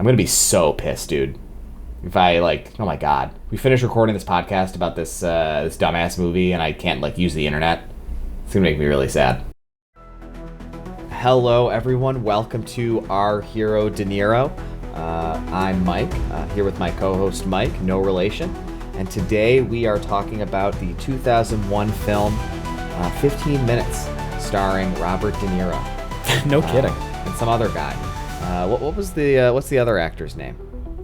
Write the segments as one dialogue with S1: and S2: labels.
S1: I'm gonna be so pissed, dude. If I oh my god, we finish recording this podcast about this this dumbass movie, and I can't use the internet. It's gonna make me really sad. Hello, everyone. Welcome to Our Hero De Niro. I'm Mike, here with my co-host Mike, no relation, and today we are talking about the 2001 film 15 Minutes, starring Robert De Niro.
S2: No kidding.
S1: And some other guy. What's the other actor's name?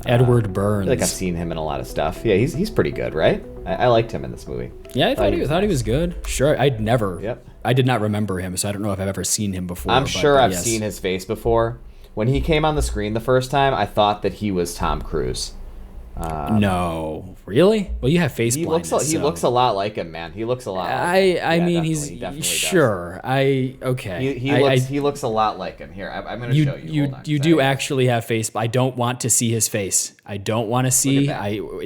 S2: Edward Burns.
S1: I feel like I've seen him in a lot of stuff. Yeah, he's pretty good, right? I liked him in this movie.
S2: Yeah, I thought he was good. Sure, I did not remember him, so I don't know if I've ever seen him before.
S1: I'm sure I've seen his face before. When he came on the screen the first time, I thought that he was Tom Cruise.
S2: No, really? Well, you have face blindness.
S1: He looks a lot like him, man. He looks a lot.
S2: I mean, he's sure.
S1: He looks a lot like him. Here, I'm going to show you. Hold on,
S2: you do actually have face. I don't want to see his face. I don't want to see.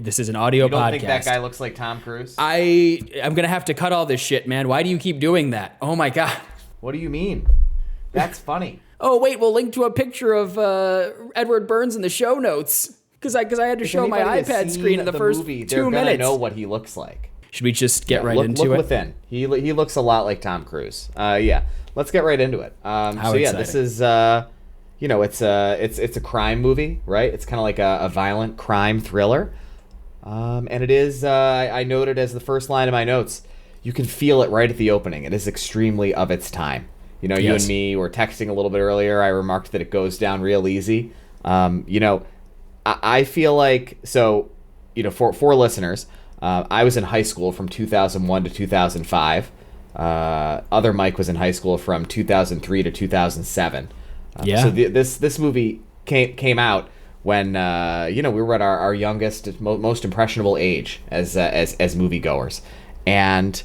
S2: This is an audio podcast.
S1: You don't think that guy looks like Tom Cruise?
S2: I'm gonna have to cut all this shit, man. Why do you keep doing that? Oh my god.
S1: What do you mean? That's funny.
S2: Oh wait, we'll link to a picture of Edward Burns in the show notes. Because I had to show my iPad screen in the first
S1: movie,
S2: 2 minutes.
S1: They're gonna know what he looks like.
S2: Should we just get into it?
S1: Look within. He looks a lot like Tom Cruise. Yeah, let's get right into it. This is it's a crime movie, right? It's kind of like a violent crime thriller, and it is. I noted as the first line of my notes. You can feel it right at the opening. It is extremely of its time. You and me were texting a little bit earlier. I remarked that it goes down real easy. I feel like, for listeners, I was in high school from 2001 to 2005. Other Mike was in high school from 2003 to 2007. So this movie came out when, we were at our youngest, most impressionable age as moviegoers. And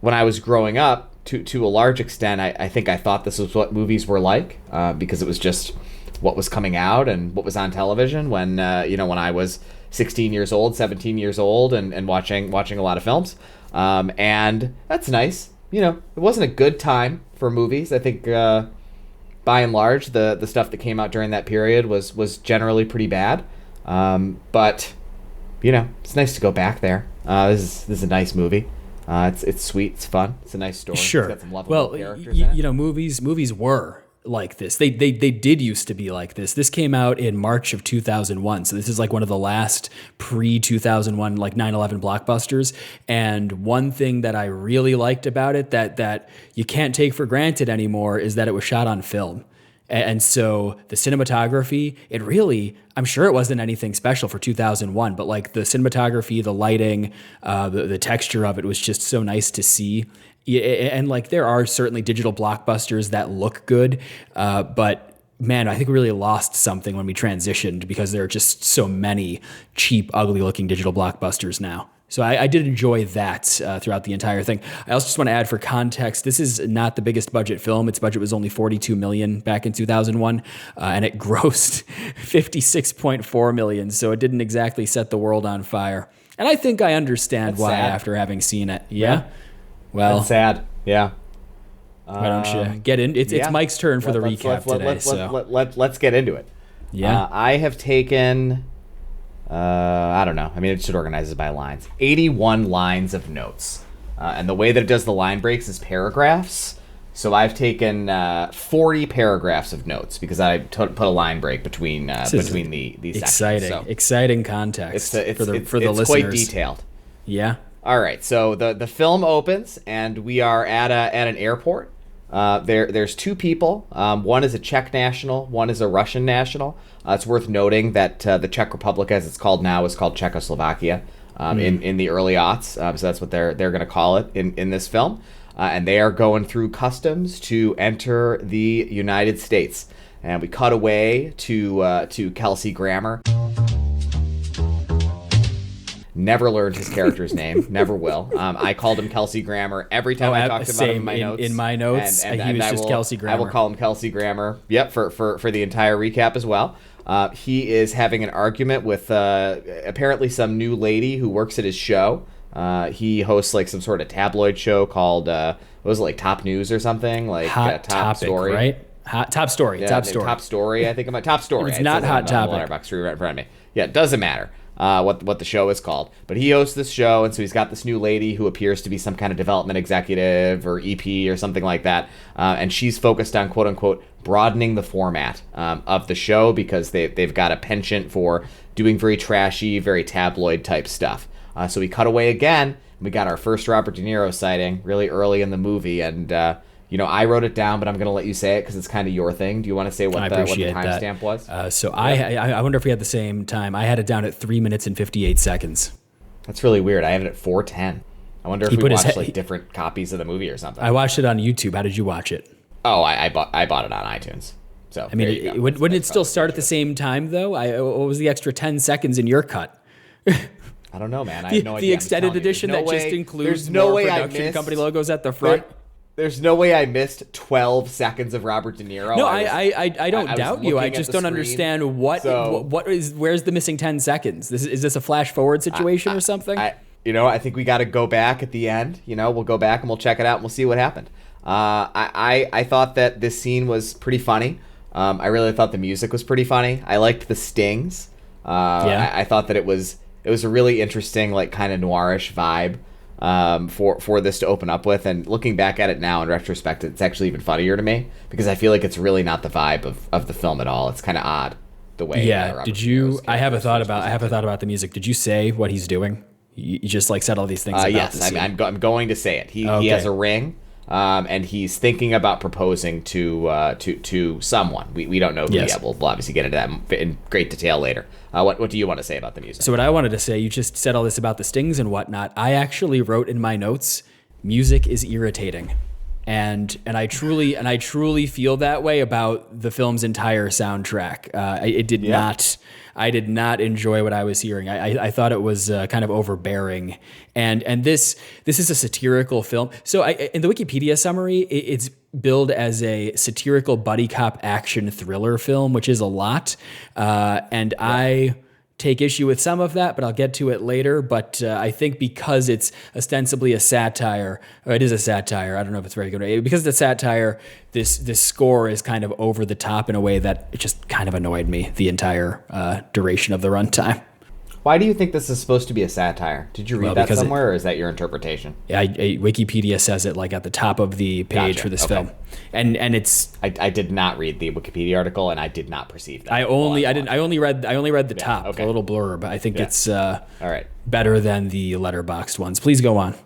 S1: when I was growing up, to a large extent, I think I thought this was what movies were like, because it was just what was coming out and what was on television when I was 16 years old, 17 years old, and watching a lot of films. And that's nice. It wasn't a good time for movies. I think by and large the stuff that came out during that period was generally pretty bad. But it's nice to go back there. This is a nice movie. It's sweet, it's fun, it's a nice story.
S2: Sure.
S1: It's got some lovable characters in it.
S2: Movies were like this. They did used to be like this. This came out in March of 2001. So this is like one of the last pre-2001 9/11 blockbusters. And one thing that I really liked about it that you can't take for granted anymore is that it was shot on film. And so the cinematography, I'm sure it wasn't anything special for 2001, but like the cinematography, the lighting, the texture of it was just so nice to see. And there are certainly digital blockbusters that look good, but man, I think we really lost something when we transitioned because there are just so many cheap, ugly-looking digital blockbusters now. So I did enjoy that throughout the entire thing. I also just want to add for context, this is not the biggest budget film. Its budget was only $42 million back in 2001, and it grossed $56.4 million, so it didn't exactly set the world on fire. And I think I understand why
S1: sad.
S2: After having seen it. Yeah? Well,
S1: that's sad. Yeah.
S2: Why don't you get in? It's Mike's turn for the recap today.
S1: Let's get into it.
S2: Yeah.
S1: I have taken... I don't know. I mean, it should organize it by lines. 81 lines of notes. And the way that it does the line breaks is paragraphs. So I've taken 40 paragraphs of notes because I put a line break between these sections.
S2: Exciting context for the listeners.
S1: It's quite detailed.
S2: Yeah.
S1: All right. So the film opens and we are at an airport. There's two people. One is a Czech national. One is a Russian national. It's worth noting that the Czech Republic, as it's called now, is called Czechoslovakia in the early aughts. So that's what they're going to call it in this film. And they are going through customs to enter the United States. And we cut away to Kelsey Grammer. Never learned his character's name. Never will. I called him Kelsey Grammer every time I talked about him in my notes.
S2: In my notes, and he was just Kelsey Grammer.
S1: I will call him Kelsey Grammer. Yep, for the entire recap as well. He is having an argument with apparently some new lady who works at his show. He hosts like some sort of tabloid show called what was it, like Top News or something, like
S2: Hot
S1: Top
S2: Topic,
S1: Story,
S2: right? Top story.
S1: Yeah,
S2: Top story.
S1: Top story. I think I'm a top story.
S2: It's not Hot Topic.
S1: Letterboxd right in front of me. Yeah, it doesn't matter what the show is called. But he hosts this show, and so he's got this new lady who appears to be some kind of development executive or EP or something like that. And she's focused on, quote unquote, broadening the format of the show because they've got a penchant for doing very trashy, very tabloid type stuff. So we cut away again. We got our first Robert De Niro sighting really early in the movie, and I wrote it down, but I'm going to let you say it because it's kind of your thing. Do you want to say what the timestamp was?
S2: I wonder if we had the same time. I had it down at 3 minutes and 58 seconds.
S1: That's really weird. I have it at 4:10. I wonder if we watched different copies of the movie or something.
S2: I watched it on YouTube. How did you watch it?
S1: Oh, I bought it on iTunes. So
S2: I mean, wouldn't it still start at the same time though? What was the extra 10 seconds in your cut?
S1: I don't know, man. I have no idea.
S2: The extended edition that just includes more production company logos at the front.
S1: There's no way I missed 12 seconds of Robert De Niro.
S2: No, I don't doubt you. I just don't understand where's the missing 10 seconds? Is this a flash forward situation or something?
S1: I think we got to go back at the end. We'll go back and we'll check it out and we'll see what happened. I thought that this scene was pretty funny. I really thought the music was pretty funny. I liked the stings. I thought that it was a really interesting, like, kind of noirish vibe for this to open up with. And looking back at it now in retrospect, it's actually even funnier to me because I feel like it's really not the vibe of the film at all. It's kind of odd the way.
S2: Yeah. Did you? I have a thought about the music. Did you say what he's doing? You just like said all these things. About
S1: yes, I'm going to say it. He has a ring. And he's thinking about proposing to someone. We don't know who yet. We'll obviously get into that in great detail later. What do you want to say about the music?
S2: So what I wanted to say, you just said all this about the stings and whatnot. I actually wrote in my notes, music is irritating. And I truly feel that way about the film's entire soundtrack. I did not enjoy what I was hearing. I thought it was kind of overbearing. And this is a satirical film. So in the Wikipedia summary, it's billed as a satirical buddy cop action thriller film, which is a lot. I take issue with some of that, but I'll get to it later. But I think because it's ostensibly a satire, or it is a satire, I don't know if it's very good. Because it's a satire, this score is kind of over the top in a way that it just kind of annoyed me the entire duration of the runtime.
S1: Why do you think this is supposed to be a satire? Did you read that somewhere, or is that your interpretation?
S2: Wikipedia says it like at the top of the page for this film, and it's.
S1: I did not read the Wikipedia article, and I did not perceive that.
S2: I only read the top, the little blurb. I think it's all
S1: right.
S2: Better than the letterboxed ones. Please go on.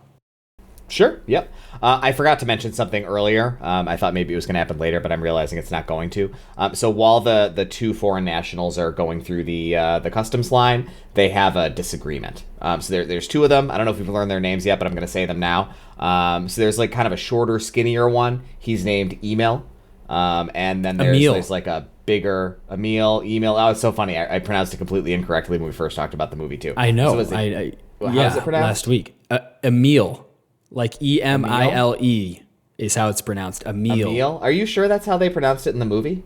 S1: Sure. Yep. I forgot to mention something earlier. I thought maybe it was going to happen later, but I'm realizing it's not going to. So while the two foreign nationals are going through the customs line, they have a disagreement. So there's two of them. I don't know if we've learned their names yet, but I'm going to say them now. So there's like kind of a shorter, skinnier one. He's named Emil. And then there's like a bigger Emil. Oh, it's so funny. I pronounced it completely incorrectly when we first talked about the movie too.
S2: I know.
S1: So how is it pronounced? Last
S2: week. Emil. Like Emile is how it's pronounced. Emil.
S1: Emil? Are you sure that's how they pronounced it in the movie?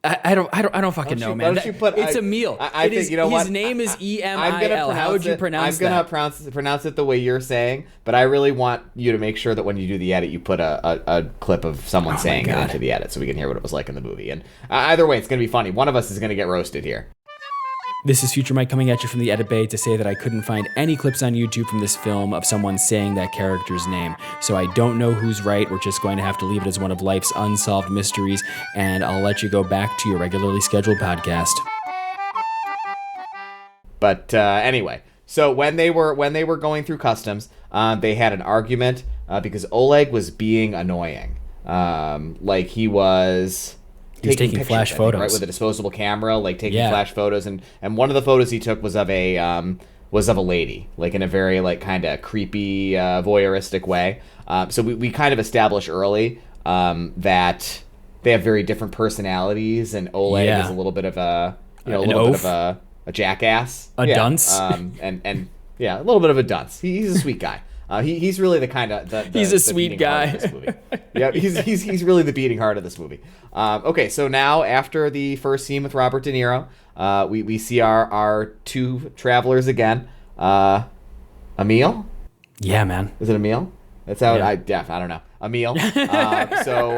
S2: I don't fucking know, man. It's Emil.
S1: I think, you know what?
S2: His name is Emil. How would you pronounce that?
S1: I'm gonna pronounce it the way you're saying, but I really want you to make sure that when you do the edit, you put a clip of someone saying it into the edit, so we can hear what it was like in the movie. And either way, it's gonna be funny. One of us is gonna get roasted here.
S2: This is Future Mike coming at you from the edit bay to say that I couldn't find any clips on YouTube from this film of someone saying that character's name. So I don't know who's right. We're just going to have to leave it as one of life's unsolved mysteries, and I'll let you go back to your regularly scheduled podcast.
S1: But anyway, so when they were going through customs, they had an argument because Oleg was being annoying. Like he was
S2: taking
S1: pictures,
S2: flash photos,
S1: right, with a disposable camera, like taking flash photos, and one of the photos he took was of a lady, like in a very like kind of creepy voyeuristic way. So we kind of establish early that they have very different personalities, and Oleg is a little bit of a jackass,
S2: dunce,
S1: and a little bit of a dunce. He's a sweet guy. He's really the kind of
S2: he's a sweet guy.
S1: Of this movie. Yeah, he's really the beating heart of this movie. Okay, so now after the first scene with Robert De Niro, we see our two travelers again. Emil?
S2: Yeah, man.
S1: Is it Emil? That's how I don't know. Emil. So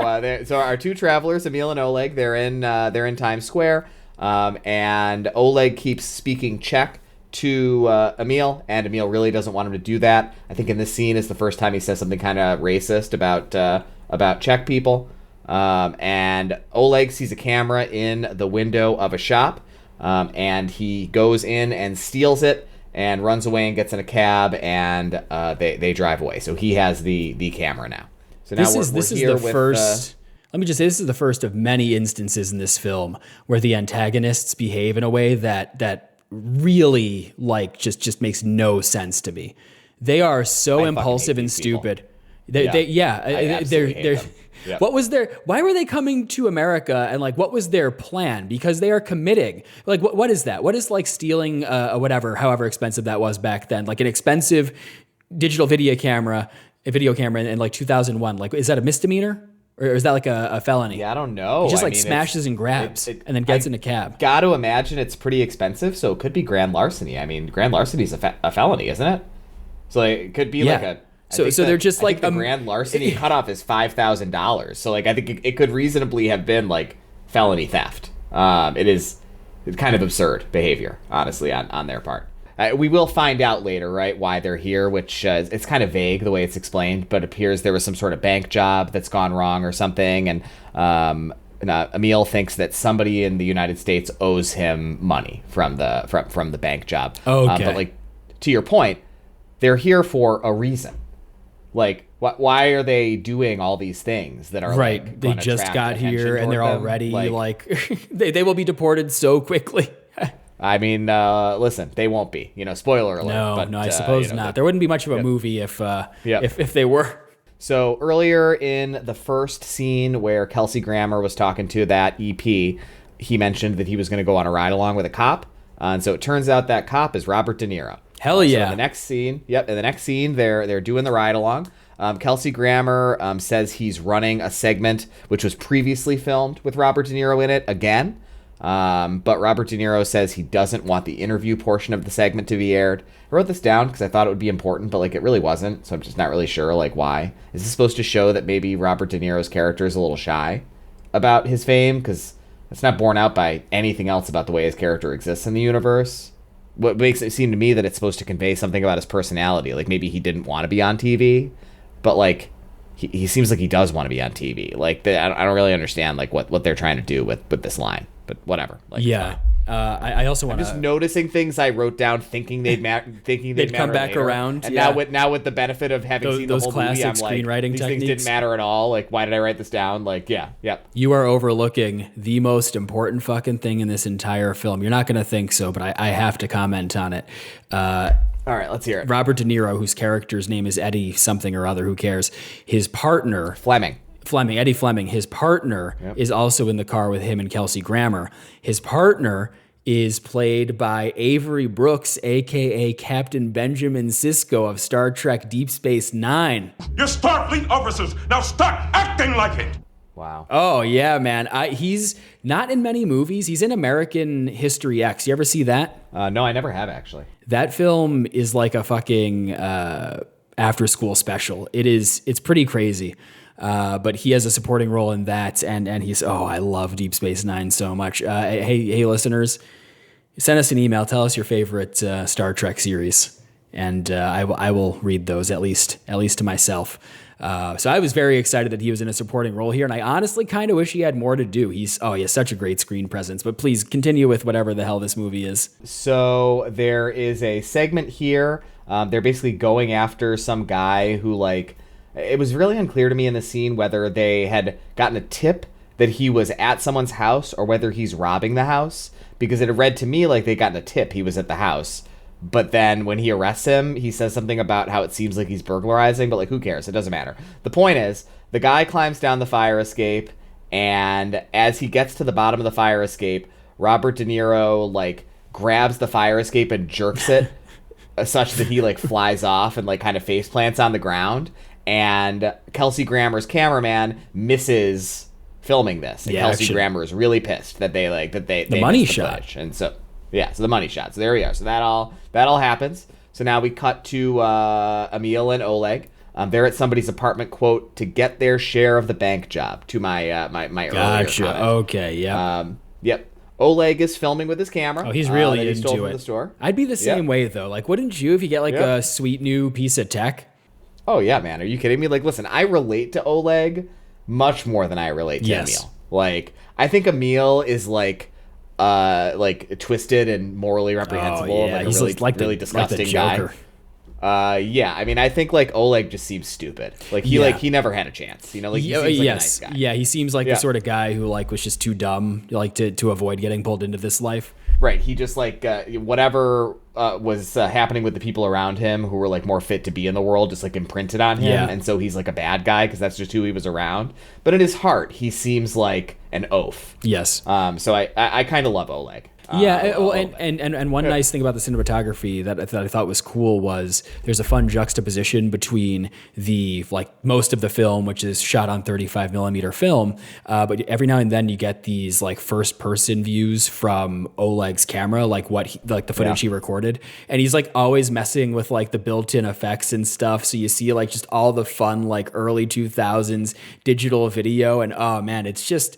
S1: our two travelers, Emil and Oleg, they're in Times Square, and Oleg keeps speaking Czech to Emil, and Emil really doesn't want him to do that. I think in this scene is the first time he says something kind of racist about Czech people. And Oleg sees a camera in the window of a shop, and he goes in and steals it and runs away and gets in a cab, and they drive away. So he has the camera now. So now
S2: this is the first. Let me just say, this is the first of many instances in this film where the antagonists behave in a way that really like just makes no sense to me. They are so impulsive and stupid. They're
S1: Yep.
S2: Why were they coming to America, and like what was their plan? Because they are committing. Like what is that? What is like stealing however expensive that was back then? Like an expensive digital video camera in like 2001. Like, is that a misdemeanor? Or is that like a felony?
S1: Yeah, I don't know.
S2: He just smashes and grabs and then gets in a cab.
S1: Got to imagine it's pretty expensive, so it could be grand larceny. I mean, grand larceny is a felony, isn't it? So like, it could be like a...
S2: So they're just like
S1: the grand larceny cutoff is $5,000. So like I think it could reasonably have been like felony theft. It's kind of absurd behavior, honestly, on their part. We will find out later, right, why they're here, which it's kind of vague the way it's explained, but it appears there was some sort of bank job that's gone wrong or something, and Emil thinks that somebody in the United States owes him money from the bank job.
S2: Okay.
S1: But like to your point, they're here for a reason. Like, why are they doing all these things that are
S2: right?
S1: Like,
S2: they just got here and they're already like they will be deported so quickly.
S1: I mean, listen, they won't be. Spoiler alert.
S2: No, I suppose not. There wouldn't be much of a movie if they were.
S1: So earlier in the first scene where Kelsey Grammer was talking to that EP, he mentioned that he was going to go on a ride along with a cop, and so it turns out that cop is Robert De Niro.
S2: Hell yeah!
S1: So in the next scene, they're doing the ride along. Kelsey Grammer says he's running a segment which was previously filmed with Robert De Niro in it again. But Robert De Niro says he doesn't want the interview portion of the segment to be aired. I wrote this down because I thought it would be important, but like it really wasn't. So I'm just not really sure like why. Is this supposed to show that maybe Robert De Niro's character is a little shy about his fame? Because it's not borne out by anything else about the way his character exists in the universe. What makes it seem to me that it's supposed to convey something about his personality. Like maybe he didn't want to be on TV, but like he seems like he does want to be on TV. Like I don't really understand like what they're trying to do with this line. But whatever. Like,
S2: yeah. I also want to...
S1: just noticing things I wrote down thinking they'd
S2: come back
S1: later.
S2: around.
S1: And
S2: yeah.
S1: now with the benefit of having seen the whole movie, I'm like, these things didn't matter at all. Like, why did I write this down? Like, yeah.
S2: You are overlooking the most important fucking thing in this entire film. You're not going to think so, but I have to comment on it.
S1: All right, let's hear it.
S2: Robert De Niro, whose character's name is Eddie something or other, who cares? His partner... Eddie Fleming, his partner is also in the car with him and Kelsey Grammer. His partner is played by Avery Brooks, a.k.a. Captain Benjamin Sisko of Star Trek Deep Space Nine.
S3: You're Starfleet officers. Now start acting like it.
S1: Wow.
S2: Oh, yeah, man. He's not in many movies. He's in American History X. You ever see that?
S1: No, I never have, actually.
S2: That film is like a fucking after-school special. It's pretty crazy. But he has a supporting role in that, and he's I love Deep Space Nine so much. Hey, listeners, send us an email. Tell us your favorite Star Trek series, and I will read those at least to myself. So I was very excited that he was in a supporting role here, and I honestly kind of wish he had more to do. He has such a great screen presence. But please continue with whatever the hell this movie is.
S1: So there is a segment here. They're basically going after some guy who like. It was really unclear to me in the scene whether they had gotten a tip that he was at someone's house or whether he's robbing the house, because it read to me like they gotten a tip he was at the house. But then when he arrests him, he says something about how it seems like he's burglarizing, but like who cares? It doesn't matter. The point is, the guy climbs down the fire escape, and as he gets to the bottom of the fire escape, Robert De Niro like grabs the fire escape and jerks it such that he like flies off and like kind of face plants on the ground. And Kelsey Grammer's cameraman misses filming this. And Kelsey Grammer is really pissed that they the
S2: money
S1: missed the
S2: shot.
S1: footage. And so the money shot. So there we are. So that all happens. So now we cut to Emil and Oleg. They're at somebody's apartment, quote, to get their share of the bank job. To my my earlier comment.
S2: Okay. Yeah.
S1: Yep. Oleg is filming with his camera.
S2: Oh, he's really
S1: that he stole
S2: into
S1: from
S2: it.
S1: the store.
S2: I'd be the same way though. Like, wouldn't you if you get like
S1: Yep.
S2: a sweet new piece of tech?
S1: Oh yeah, man. Are you kidding me? Like, listen, I relate to Oleg much more than I relate to Emil. Like, I think Emil is like twisted and morally reprehensible.
S2: Oh, yeah.
S1: Like, a
S2: He's
S1: really,
S2: like
S1: really
S2: the
S1: disgusting
S2: Joker.
S1: guy. Yeah, I mean, I think like Oleg just seems stupid. Like he never had a chance. You know, like he seems like a nice guy.
S2: Yeah, he seems like the sort of guy who like was just too dumb, like to avoid getting pulled into this life.
S1: Right. He just like whatever was happening with the people around him who were like more fit to be in the world just like imprinted on him, and so he's like a bad guy because that's just who he was around. But in his heart, he seems like an oaf.
S2: Yes.
S1: So I kind of love Oleg.
S2: Well, and one nice thing about the cinematography that I thought was cool was there's a fun juxtaposition between the like most of the film, which is shot on 35 millimeter film, but every now and then you get these like first person views from Oleg's camera, like the footage he recorded, and he's like always messing with like the built-in effects and stuff. So you see like just all the fun like early 2000s digital video, and oh man, it's just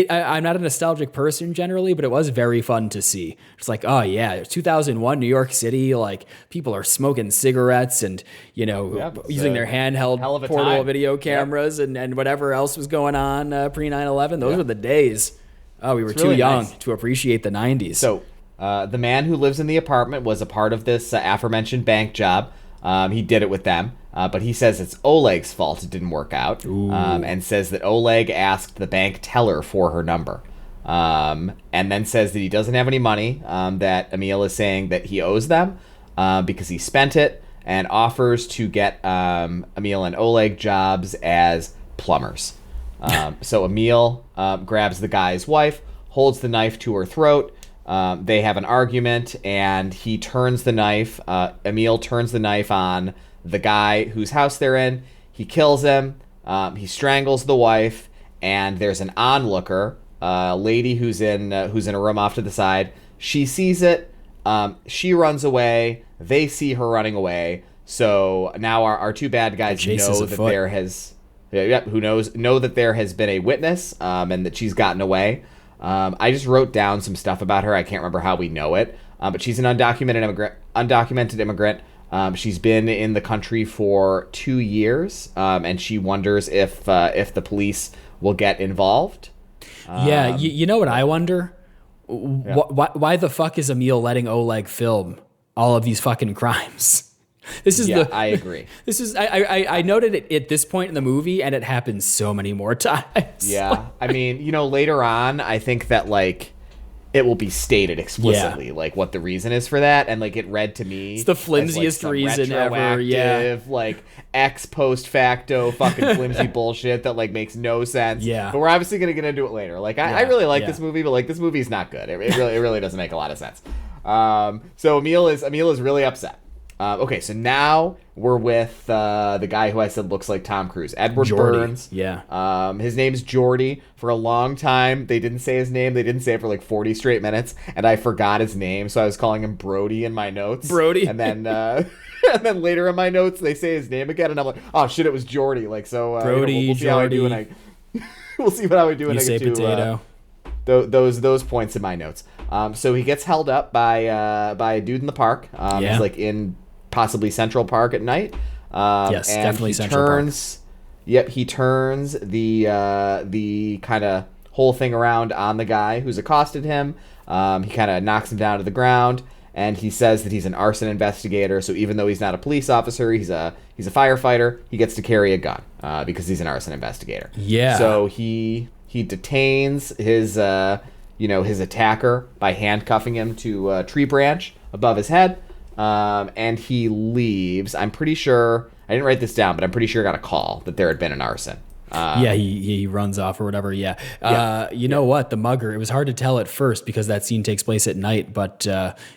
S2: I'm not a nostalgic person generally, but it was very fun to see. It's like, oh yeah, 2001 New York City, like people are smoking cigarettes and using their handheld portable video cameras and whatever else was going on pre 9/11. Those were the days. Oh, we were too young to appreciate the 90s.
S1: So the man who lives in the apartment was a part of this aforementioned bank job. He did it with them, but he says it's Oleg's fault it didn't work out, and says that Oleg asked the bank teller for her number. And then says that he doesn't have any money, that Emil is saying that he owes them because he spent it, and offers to get Emil and Oleg jobs as plumbers. So Emil grabs the guy's wife, holds the knife to her throat. They have an argument, and he turns the knife. Emil turns the knife on the guy whose house they're in. He kills him. He strangles the wife, and there's an onlooker, lady who's in a room off to the side. She sees it. She runs away. They see her running away. So now our two bad guys know that there has know that there has been a witness, and that she's gotten away. I just wrote down some stuff about her. I can't remember how we know it, but she's an undocumented immigrant. She's been in the country for 2 years, and she wonders if the police will get involved.
S2: You know what I wonder? Why the fuck is Emil letting Oleg film all of these fucking crimes?
S1: I agree.
S2: This is I noted it at this point in the movie, and it happens so many more times.
S1: Yeah, I mean, later on, I think that like it will be stated explicitly like what the reason is for that, and like it read to me
S2: it's the flimsiest reason ever. Yeah,
S1: like ex post facto fucking flimsy bullshit that like makes no sense.
S2: Yeah,
S1: but we're obviously gonna get into it later. Like I really like this movie, but like this movie's not good. It really doesn't make a lot of sense. So Emil is really upset. Okay, so now we're with the guy who I said looks like Tom Cruise, Edward Burns.
S2: Yeah.
S1: His name's Jordy. For a long time, they didn't say his name. They didn't say it for like 40 straight minutes, and I forgot his name, so I was calling him Brody in my notes.
S2: Brody.
S1: And then and then later in my notes, they say his name again, and I'm like, oh shit, it was Jordy. Like so.
S2: Brody,
S1: we'll see how I do, we'll see how I do when I get to
S2: potato.
S1: Those points in my notes. So he gets held up by a dude in the park. He's like in possibly Central Park at night.
S2: Yes,
S1: and
S2: definitely Central Park.
S1: Yep, he turns the kind of whole thing around on the guy who's accosted him. He kind of knocks him down to the ground, and he says that he's an arson investigator. So even though he's not a police officer, he's a firefighter. He gets to carry a gun because he's an arson investigator.
S2: Yeah.
S1: So he detains his his attacker by handcuffing him to a tree branch above his head. And he leaves. I'm pretty sure, I didn't write this down, but I'm pretty sure I got a call that there had been an arson.
S2: He runs off or whatever. You know what? The mugger, it was hard to tell at first because that scene takes place at night, but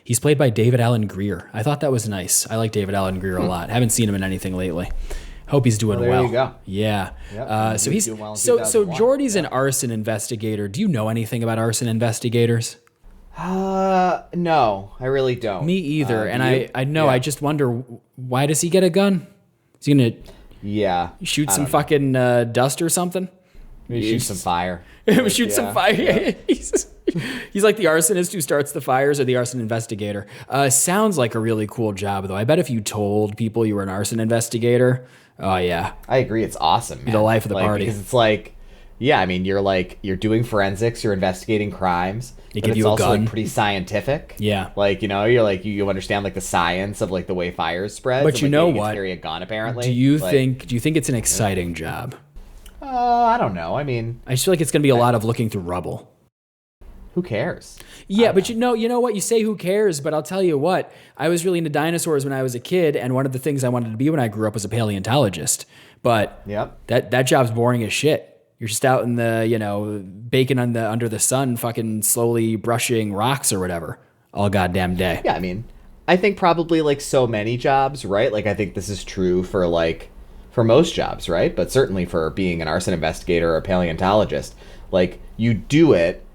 S2: he's played by David Alan Grier. I thought that was nice. I like David Alan Grier a lot. Haven't seen him in anything lately. Hope he's doing well.
S1: There you go.
S2: Yeah.
S1: Yep,
S2: so he's
S1: doing well in
S2: so
S1: 2001.
S2: Jordy's an arson investigator. Do you know anything about arson investigators?
S1: No, I really don't.
S2: Me either. And I know.
S1: Yeah.
S2: I just wonder, why does he get a gun? Is he gonna
S1: Yeah.
S2: You shoot
S1: I
S2: some
S1: don't know.
S2: fucking dust or something.
S1: Maybe shoot some fire.
S2: Shoot some fire.
S1: Yeah.
S2: He's like the arsonist who starts the fires or the arson investigator. Sounds like a really cool job, though. I bet if you told people you were an arson investigator, oh yeah,
S1: I agree. It's awesome, man.
S2: the life of the
S1: like,
S2: party.
S1: Because it's like, yeah, I mean, you're doing forensics, you're investigating crimes,
S2: They
S1: but
S2: give
S1: it's
S2: you a
S1: also
S2: gun.
S1: like pretty scientific.
S2: Yeah.
S1: Like, you're like, you understand like the science of like the way fires spread.
S2: But you know what?
S1: Carry a gun, apparently.
S2: Do you
S1: Like,
S2: think it's an exciting job?
S1: I don't know. I mean,
S2: I just feel like it's going to be a lot of looking through rubble.
S1: who cares?
S2: Yeah, but you know what? You say who cares, but I'll tell you what. I was really into dinosaurs when I was a kid, and one of the things I wanted to be when I grew up was a paleontologist. But
S1: Yep.
S2: that job's boring as shit. You're just out in the, baking under the sun, fucking slowly brushing rocks or whatever all goddamn day.
S1: Yeah, I mean, I think probably like so many jobs, right? Like I think this is true for most jobs, right? But certainly for being an arson investigator or a paleontologist, like you do it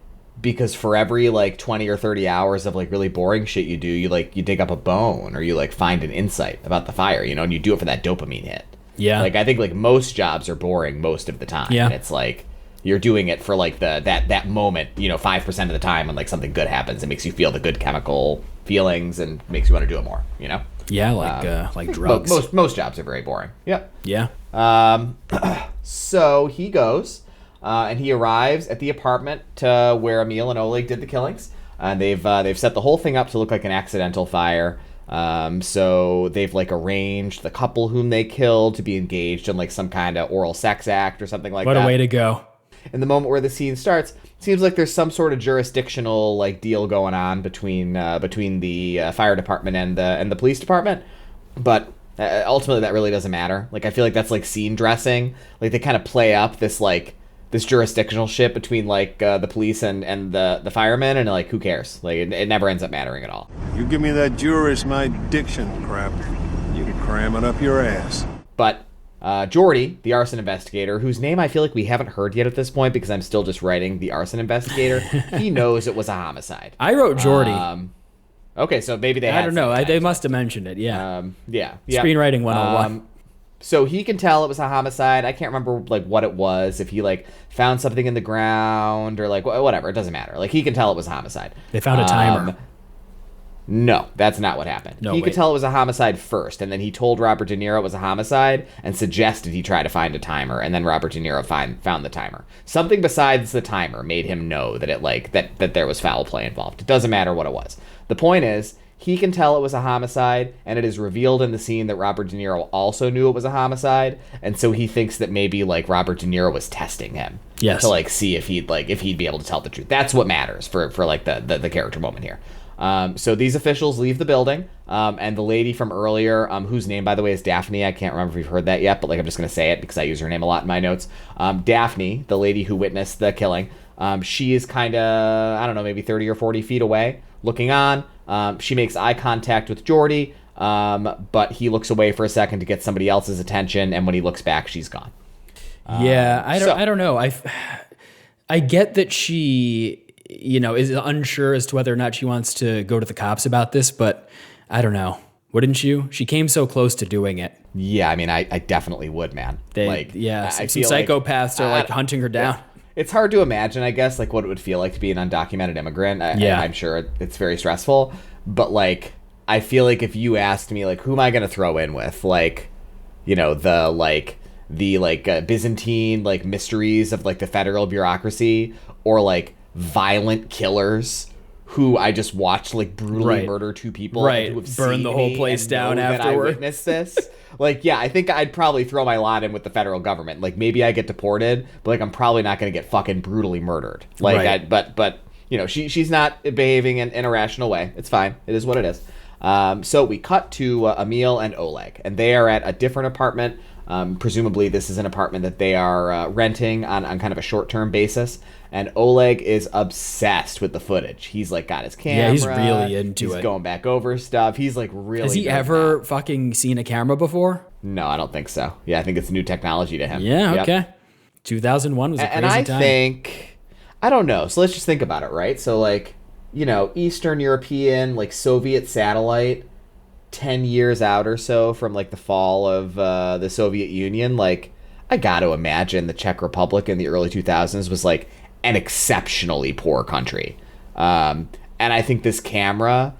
S1: because for every like 20 or 30 hours of like really boring shit you do, you dig up a bone or you like find an insight about the fire, and you do it for that dopamine hit.
S2: Yeah.
S1: Like I think like most jobs are boring most of the time.
S2: Yeah.
S1: And it's like you're doing it for like that moment, 5% of the time when like something good happens, it makes you feel the good chemical feelings and makes you want to do it more,
S2: Yeah, like drugs.
S1: Most jobs are very boring. Yep.
S2: Yeah.
S1: So he goes and he arrives at the apartment where Emil and Oleg did the killings. And they've set the whole thing up to look like an accidental fire. So they've like arranged the couple whom they killed to be engaged in like some kind of oral sex act or something like that.
S2: What a way to go.
S1: In the moment where the scene starts, it seems like there's some sort of jurisdictional like deal going on between the fire department and the police department, but ultimately that really doesn't matter. Like I feel like that's like scene dressing. Like they kind of play up this jurisdictional shit between like the police and the firemen, and like who cares? Like it never ends up mattering at all.
S4: You give me that jurist my diction crap, you can cram it up your ass.
S1: But Jordy, the arson investigator, whose name I feel like we haven't heard yet at this point because I'm still just writing the arson investigator, he knows it was a homicide.
S2: I wrote Jordy.
S1: Okay, so maybe they
S2: I
S1: had
S2: don't know.
S1: some
S2: They must have mentioned it. Yeah.
S1: yeah.
S2: Screenwriting 101.
S1: So he can tell it was a homicide. I can't remember like what it was, if he like found something in the ground or like whatever. It doesn't matter. Like he can tell it was a homicide.
S2: They found a timer.
S1: No, that's not what happened.
S2: No,
S1: he could
S2: wait.
S1: tell it was a homicide first, and then he told Robert De Niro it was a homicide and suggested he try to find a timer, and then Robert De Niro found the timer. Something besides the timer made him know that that there was foul play involved. It doesn't matter what it was. The point is, he can tell it was a homicide, and it is revealed in the scene that Robert De Niro also knew it was a homicide, and so he thinks that maybe like Robert De Niro was testing him.
S2: Yes.
S1: To like see if he'd be able to tell the truth. That's what matters for like the character moment here. So these officials leave the building, and the lady from earlier, whose name, by the way, is Daphne. I can't remember if you've heard that yet, but like I'm just going to say it because I use her name a lot in my notes. Daphne, the lady who witnessed the killing, she is kind of, I don't know, maybe 30 or 40 feet away, looking on. She makes eye contact with Jordy, but he looks away for a second to get somebody else's attention, and when he looks back, she's gone.
S2: Yeah, I don't know. I get that she, is unsure as to whether or not she wants to go to the cops about this, but I don't know. Wouldn't you? She came so close to doing it.
S1: Yeah, I mean, I definitely would, man.
S2: Some psychopaths are like hunting her down.
S1: Yeah. It's hard to imagine, I guess, like what it would feel like to be an undocumented immigrant. I'm sure it's very stressful, but like, I feel like if you asked me, like, who am I going to throw in with, like, the Byzantine like mysteries of like the federal bureaucracy, or like violent killers who I just watched like brutally murder two people, who have
S2: burn
S1: seen
S2: the whole
S1: me
S2: place
S1: and
S2: down
S1: know that
S2: afterward.
S1: I witnessed this. Like, yeah, I think I'd probably throw my lot in with the federal government. Like, maybe I get deported, but like I'm probably not going to get fucking brutally murdered. Like, but she's not behaving in a rational way. It's fine. It is what it is. So we cut to Emil and Oleg, and they are at a different apartment. Presumably this is an apartment that they are renting on kind of a short-term basis, and Oleg is obsessed with the footage. He's like got his camera.
S2: Yeah, he's really into it.
S1: He's going back over stuff. He's like really.
S2: Has he ever fucking seen a camera before?
S1: No, I don't think so. Yeah, I think it's new technology to him.
S2: Yeah,
S1: Yep.
S2: okay. 2001 was a crazy
S1: and I
S2: time.
S1: think, I don't know. So let's just think about it, right? So like, Eastern European, like Soviet satellite 10 years out or so from like the fall of the Soviet Union, like I got to imagine the Czech Republic in the early 2000s was like an exceptionally poor country. And I think this camera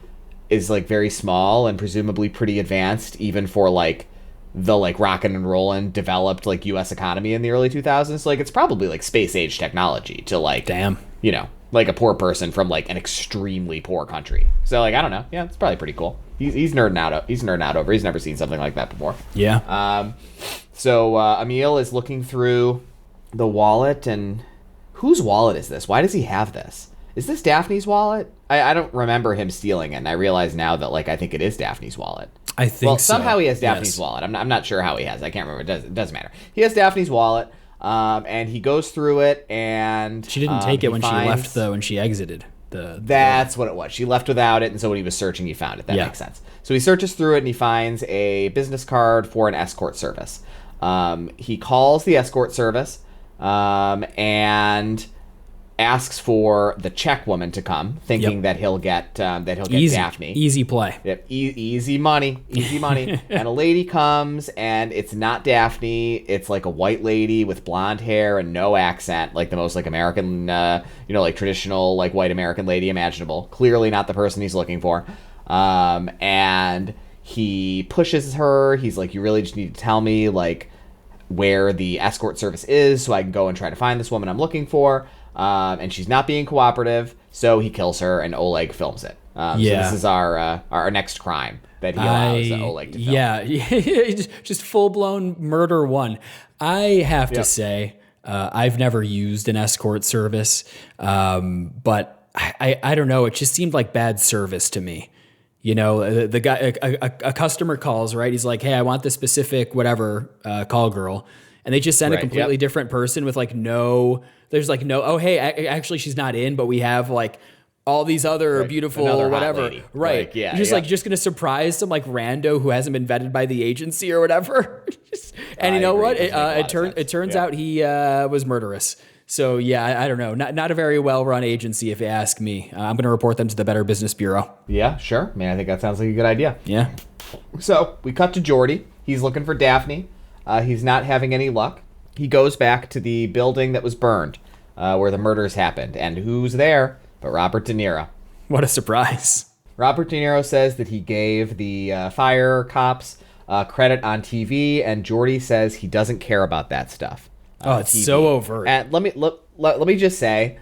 S1: is like very small and presumably pretty advanced even for like the like rockin' and rollin' developed like US economy in the early 2000s. So, like it's probably like space age technology to like,
S2: damn,
S1: you know, like a poor person from like an extremely poor country. So like, I don't know. Yeah, it's probably pretty cool. He's nerding out. He's nerding out over. He's never seen something like that before.
S2: Yeah.
S1: So Emil is looking through the wallet, and whose wallet is this? Why does he have this? Is this Daphne's wallet? I don't remember him stealing it, and I realize now that like I think it is Daphne's wallet.
S2: I think
S1: well,
S2: so.
S1: somehow he has Daphne's
S2: Yes.
S1: wallet. I'm not sure how he has. I can't remember. It doesn't matter. He has Daphne's wallet, and he goes through it, and
S2: She didn't take it when she
S1: finds-
S2: left, though, when she exited.
S1: That's what it was. She left without it, and so when he was searching, he found it. That makes sense. So he searches through it, and he finds a business card for an escort service. He calls the escort service and asks for the Czech woman to come, thinking that he'll get Daphne.
S2: Easy play.
S1: Yep, easy money. And a lady comes, and it's not Daphne. It's like a white lady with blonde hair and no accent, like the most like American, like traditional like white American lady imaginable. Clearly not the person he's looking for. And he pushes her. He's like, you really just need to tell me like where the escort service is so I can go and try to find this woman I'm looking for. And she's not being cooperative, so he kills her, and Oleg films it. So this is our next crime that he allows Oleg to film.
S2: Yeah, just full-blown murder one. I have to say, I've never used an escort service, but I don't know. It just seemed like bad service to me. You know, the guy, a customer calls, right? He's like, hey, I want this specific whatever call girl. And they just send a completely different person with like oh, hey, actually she's not in, but we have like all these other beautiful
S1: Another hot
S2: whatever.
S1: lady.
S2: Right.
S1: Like, yeah,
S2: You're just going to surprise some like rando who hasn't been vetted by the agency or whatever. And you know what? It turns out he was murderous. So yeah, I don't know. Not a very well-run agency, if you ask me. I'm going to report them to the Better Business Bureau.
S1: Yeah, sure. Man, I think that sounds like a good idea.
S2: Yeah.
S1: So we cut to Jordy. He's looking for Daphne. He's not having any luck. He goes back to the building that was burned, where the murders happened. And who's there but Robert De Niro?
S2: What a surprise.
S1: Robert De Niro says that he gave the fire cops credit on TV, and Jordy says he doesn't care about that stuff.
S2: It's
S1: TV.
S2: so overt.
S1: And let me just say,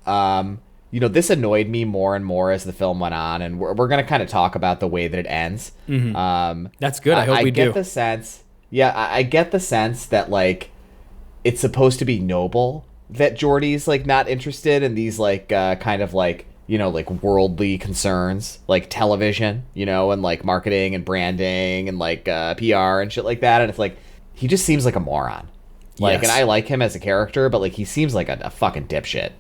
S1: this annoyed me more and more as the film went on, and we're going to kind of talk about the way that it ends.
S2: Mm-hmm. That's good. I hope we do.
S1: I get the sense. Yeah, I get the sense that like it's supposed to be noble that Jordy's like not interested in these like kind of like like worldly concerns like television, and like marketing and branding and like PR and shit like that. And it's like he just seems like a moron. Like, and I like him as a character, but like he seems like a fucking dipshit.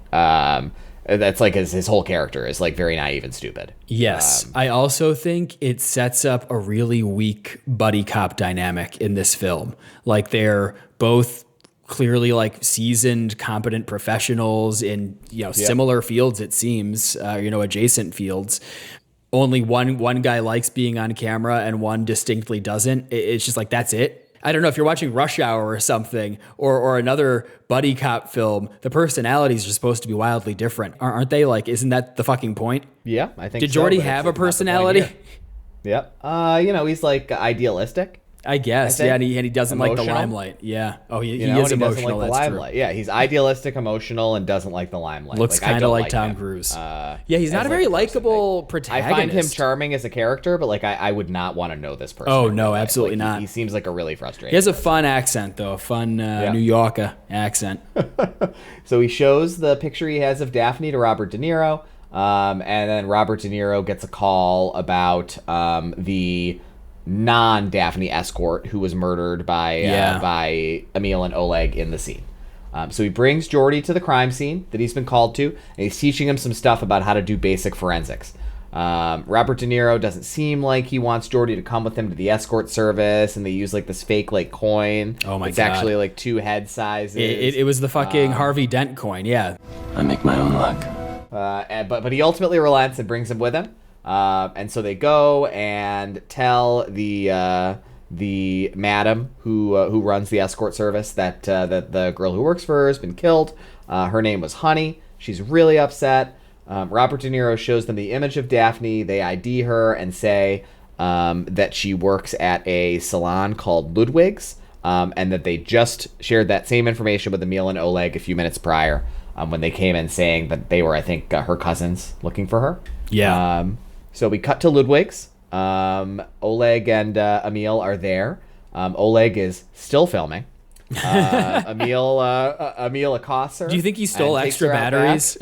S1: That's like his whole character is like very naive and stupid.
S2: Yes. I also think it sets up a really weak buddy cop dynamic in this film. Like they're both clearly like seasoned, competent professionals in, similar fields, it seems, adjacent fields. Only one guy likes being on camera and one distinctly doesn't. It's just like, that's it. I don't know if you're watching Rush Hour or something or another buddy cop film, the personalities are supposed to be wildly different. Aren't they? Like, isn't that the fucking point?
S1: Yeah, I think
S2: Did Jordy have a personality?
S1: Yep. He's like idealistic.
S2: I guess, yeah, and he doesn't like the limelight. Yeah. Oh, he is emotional.
S1: Like
S2: that's true.
S1: Yeah, he's idealistic, emotional, and doesn't like the limelight.
S2: Looks kind of like Tom
S1: him.
S2: Cruise. Yeah, he's not a very likable protagonist.
S1: I find him charming as a character, but like I would not want to know this person.
S2: Oh no, absolutely not.
S1: He seems like a really frustrating.
S2: He has a fun accent though, a fun New Yorker accent.
S1: So he shows the picture he has of Daphne to Robert De Niro, and then Robert De Niro gets a call about the non-Daphne escort who was murdered by Emil and Oleg in the scene. So he brings Jordy to the crime scene that he's been called to, and he's teaching him some stuff about how to do basic forensics. Robert De Niro doesn't seem like he wants Jordy to come with him to the escort service, and they use like this fake like coin.
S2: Oh my God.
S1: It's actually like 2 head sizes.
S2: It was the fucking Harvey Dent coin, yeah.
S5: I make my own luck.
S1: But he ultimately relents and brings him with him. And so they go and tell the madam who runs the escort service that the girl who works for her has been killed. Her name was Honey. She's really upset. Robert De Niro shows them the image of Daphne. They ID her and say that she works at a salon called Ludwig's, and that they just shared that same information with Emil and Oleg a few minutes prior when they came in saying that they were, I think, her cousins looking for her.
S2: Yeah.
S1: So we cut to Ludwig's. Oleg and Emil are there. Oleg is still filming. Emil accosts her.
S2: Do you think he stole
S1: and takes
S2: extra
S1: her out
S2: batteries?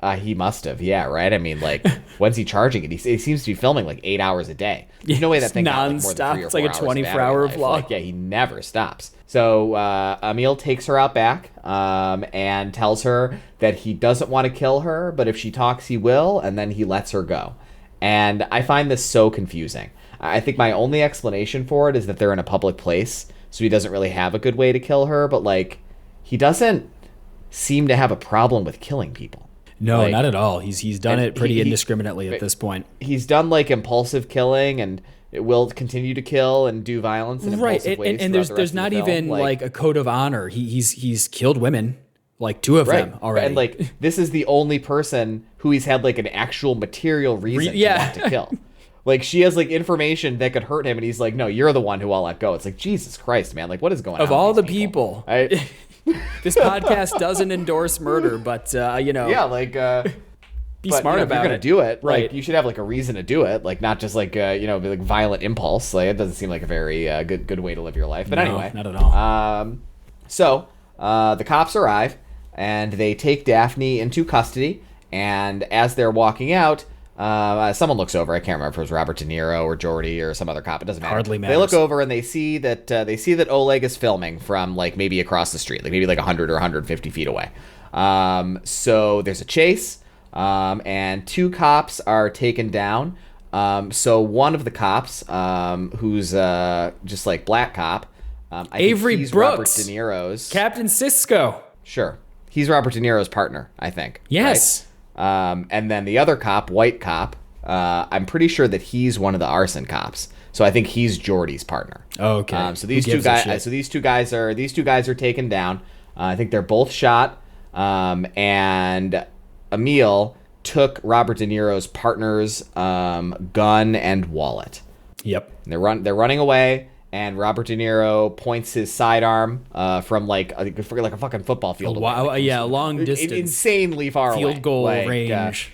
S1: back. He must have, yeah, right? I mean, like, when's he charging it? He seems to be filming like 8 hours a day. There's no way that thing got like more than 3 or 4
S2: It's like a
S1: hours
S2: 24-hour
S1: battery life.
S2: vlog.
S1: Like, yeah, he never stops. So Emil takes her out back and tells her that he doesn't want to kill her, but if she talks, he will, and then he lets her go. And I find this so confusing. I think my only explanation for it is that they're in a public place, so he doesn't really have a good way to kill her, but, like, he doesn't seem to have a problem with killing people.
S2: No,
S1: Like,
S2: not at all. He's done it pretty
S1: he-
S2: indiscriminately at this point.
S1: He's done like impulsive killing and it will continue to kill and do violence in
S2: Right,
S1: impulsive ways.
S2: and
S1: throughout the
S2: there's
S1: rest
S2: not
S1: of the
S2: even
S1: film.
S2: like a code of honor. He's killed women, like 2 of them already.
S1: And like this is the only person who he's had like an actual material reason to want to kill. Like she has like information that could hurt him, and he's like, "No, you're the one who I'll let go." It's like Jesus Christ, man! Like what is going on?
S2: Of all
S1: with
S2: the
S1: these
S2: people,
S1: This
S2: this podcast doesn't endorse murder, but
S1: yeah, like
S2: be
S1: but,
S2: smart
S1: if
S2: about
S1: you're gonna
S2: it.
S1: do it,
S2: Right.
S1: like you should have like a reason to do it, like not just like like violent impulse. Like it doesn't seem like a very good way to live your life. But
S2: No,
S1: anyway,
S2: not at all.
S1: So the cops arrive and they take Daphne into custody. And as they're walking out, someone looks over. I can't remember if it was Robert De Niro or Jordy or some other cop. It doesn't matter.
S2: Hardly
S1: They look
S2: matters.
S1: over and they see that Oleg is filming from like maybe across the street, like maybe like 100 or 150 feet away. So there's a chase. And 2 cops are taken down. So one of the cops, who's just like black cop, I
S2: Avery
S1: think he's
S2: Brooks.
S1: Robert De Niro's.
S2: Captain Cisco.
S1: Sure, he's Robert De Niro's partner, I think.
S2: Yes.
S1: Right? And then the other cop, white cop, I'm pretty sure that he's one of the arson cops. So I think he's Jordy's partner.
S2: Okay.
S1: So these
S2: Who
S1: two
S2: gives a
S1: guys.
S2: shit?
S1: So these two guys are taken down. I think they're both shot. And Emil took Robert De Niro's partner's gun and wallet.
S2: Yep.
S1: And they're running away, and Robert De Niro points his sidearm from like a fucking football field.
S2: Wow.
S1: away.
S2: Yeah, a long distance.
S1: Insanely far away.
S2: Field goal
S1: Like,
S2: range.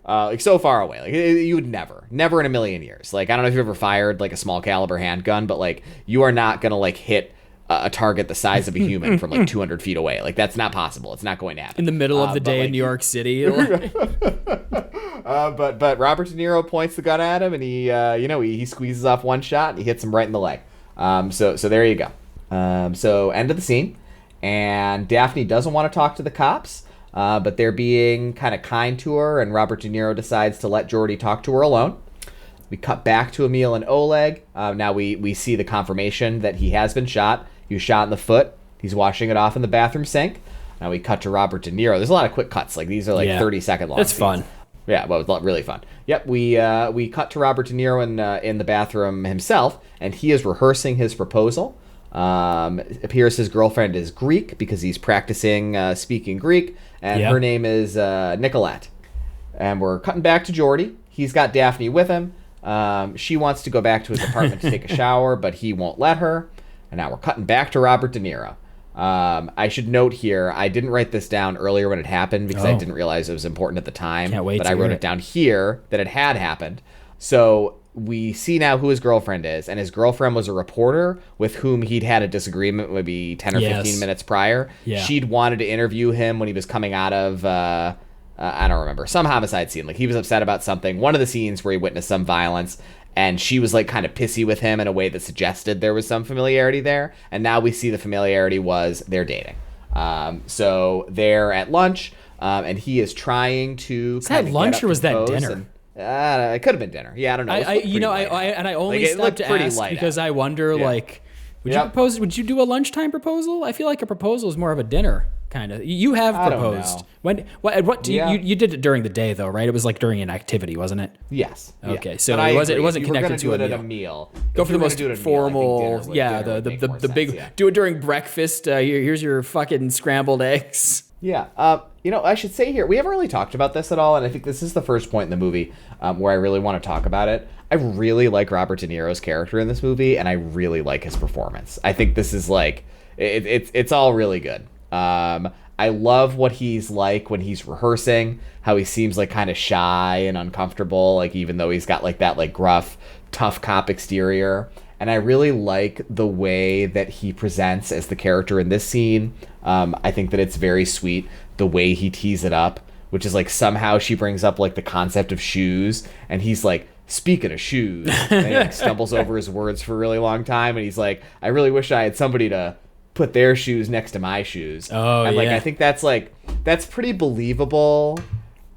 S1: like so far away. Like you would never in a million years. Like I don't know if you've ever fired like a small caliber handgun, but like you are not gonna like hit a target the size of a human from like 200 feet away. Like that's not possible. It's not going to happen.
S2: In the middle of the day
S1: like,
S2: in New York City.
S1: But Robert De Niro points the gun at him, and he squeezes off one shot, and he hits him right in the leg. So there you go. So end of the scene, and Daphne doesn't want to talk to the cops, but they're being kind of kind to her, and Robert De Niro decides to let Jordy talk to her alone. We cut back to Emil and Oleg. Now we see the confirmation that he has been shot. He was shot in the foot. He's washing it off in the bathroom sink. Now we cut to Robert De Niro. There's a lot of quick cuts. Like these are like 30-second long.
S2: That's
S1: scenes.
S2: fun.
S1: Yeah, well, it was really fun. Yep, we cut to Robert De Niro in the bathroom himself, and he is rehearsing his proposal. It appears his girlfriend is Greek because he's practicing speaking Greek, and her name is Nicolette. And we're cutting back to Jordy. He's got Daphne with him. She wants to go back to his apartment to take a shower, but he won't let her. And now we're cutting back to Robert De Niro. I should note here, I didn't write this down earlier when it happened because I didn't realize it was important at the time.
S2: Can't wait
S1: but
S2: to
S1: I wrote
S2: hear
S1: it down here that it had happened. So we see now who his girlfriend is, and his girlfriend was a reporter with whom he'd had a disagreement maybe 10 or 15 minutes prior.
S2: Yeah.
S1: She'd wanted to interview him when he was coming out of, I don't remember, some homicide scene. Like he was upset about something. One of the scenes where he witnessed some violence. And she was like kind of pissy with him in a way that suggested there was some familiarity there. And now we see the familiarity was they're dating. So they're at lunch, and he is trying to.
S2: Is that lunch or was that dinner?
S1: It could have been dinner. Yeah, I don't know.
S2: I only
S1: Like, it
S2: stopped
S1: looked
S2: to
S1: pretty
S2: ask
S1: light
S2: because
S1: out.
S2: I wonder,
S1: Yeah.
S2: like, would you do a lunchtime proposal? I feel like a proposal is more of a dinner. kind of. You have
S1: I don't
S2: proposed.
S1: know.
S2: When? What?
S1: Yeah.
S2: You did it during the day though, right? It was like during an activity, wasn't it?
S1: Yes.
S2: Okay,
S1: yeah.
S2: so
S1: But
S2: it wasn't
S1: if you were
S2: connected
S1: gonna
S2: to
S1: do
S2: a
S1: it at
S2: meal.
S1: a meal.
S2: Go
S1: If
S2: for
S1: you
S2: the
S1: were
S2: most
S1: gonna do it at a meal, I think
S2: formal,
S1: dinner would make more
S2: the big.
S1: sense, yeah.
S2: Do it during breakfast. Here's your fucking scrambled eggs.
S1: Yeah. I should say here, we haven't really talked about this at all, and I think this is the first point in the movie where I really want to talk about it. I really like Robert De Niro's character in this movie, and I really like his performance. I think this is like, it's all really good. I love what he's like when he's rehearsing, how he seems like kind of shy and uncomfortable, like even though he's got like that like gruff, tough cop exterior. And I really like the way that he presents as the character in this scene. I think that it's very sweet, the way he tees it up, which is like somehow she brings up like the concept of shoes, and he's like, speaking of shoes, and he like stumbles over his words for a really long time, and he's like, I really wish I had somebody to put their shoes next to my shoes.
S2: Oh,
S1: and like
S2: yeah.
S1: I think that's pretty believable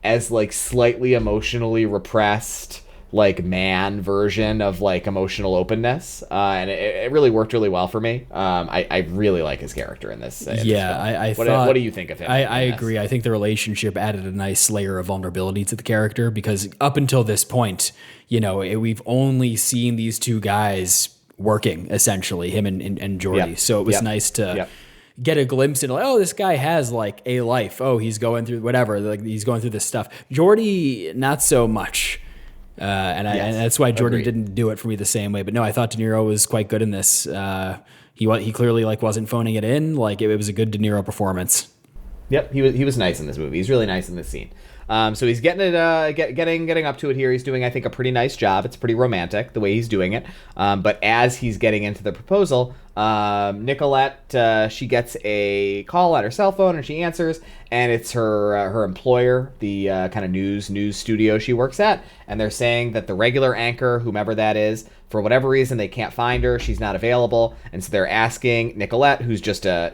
S1: as like slightly emotionally repressed like man version of like emotional openness, and it really worked really well for me. I really like his character in this.
S2: I
S1: what,
S2: thought.
S1: what do you think of him?
S2: I
S1: in this?
S2: agree. I think the relationship added a nice layer of vulnerability to the character because up until this point, we've only seen these two guys working essentially, him and Jordy.
S1: Yep.
S2: So it was
S1: Yep.
S2: nice to.
S1: Yep.
S2: Get a glimpse into like, oh, this guy has like a life. Oh, he's going through whatever. Like he's going through this stuff. Jordy, not so much. And that's why Jordan
S1: Agreed.
S2: didn't do it for me the same way. But no, I thought De Niro was quite good in this. He clearly like wasn't phoning it in. Like it was a good De Niro performance.
S1: Yep, he was nice in this movie. He's really nice in this scene. So he's getting it, getting up to it here. He's doing, I think, a pretty nice job. It's pretty romantic the way he's doing it. But as he's getting into the proposal, Nicolette, she gets a call on her cell phone and she answers, and it's her employer, the kind of news studio she works at, and they're saying that the regular anchor, whomever that is, for whatever reason they can't find her, she's not available, and so they're asking Nicolette, who's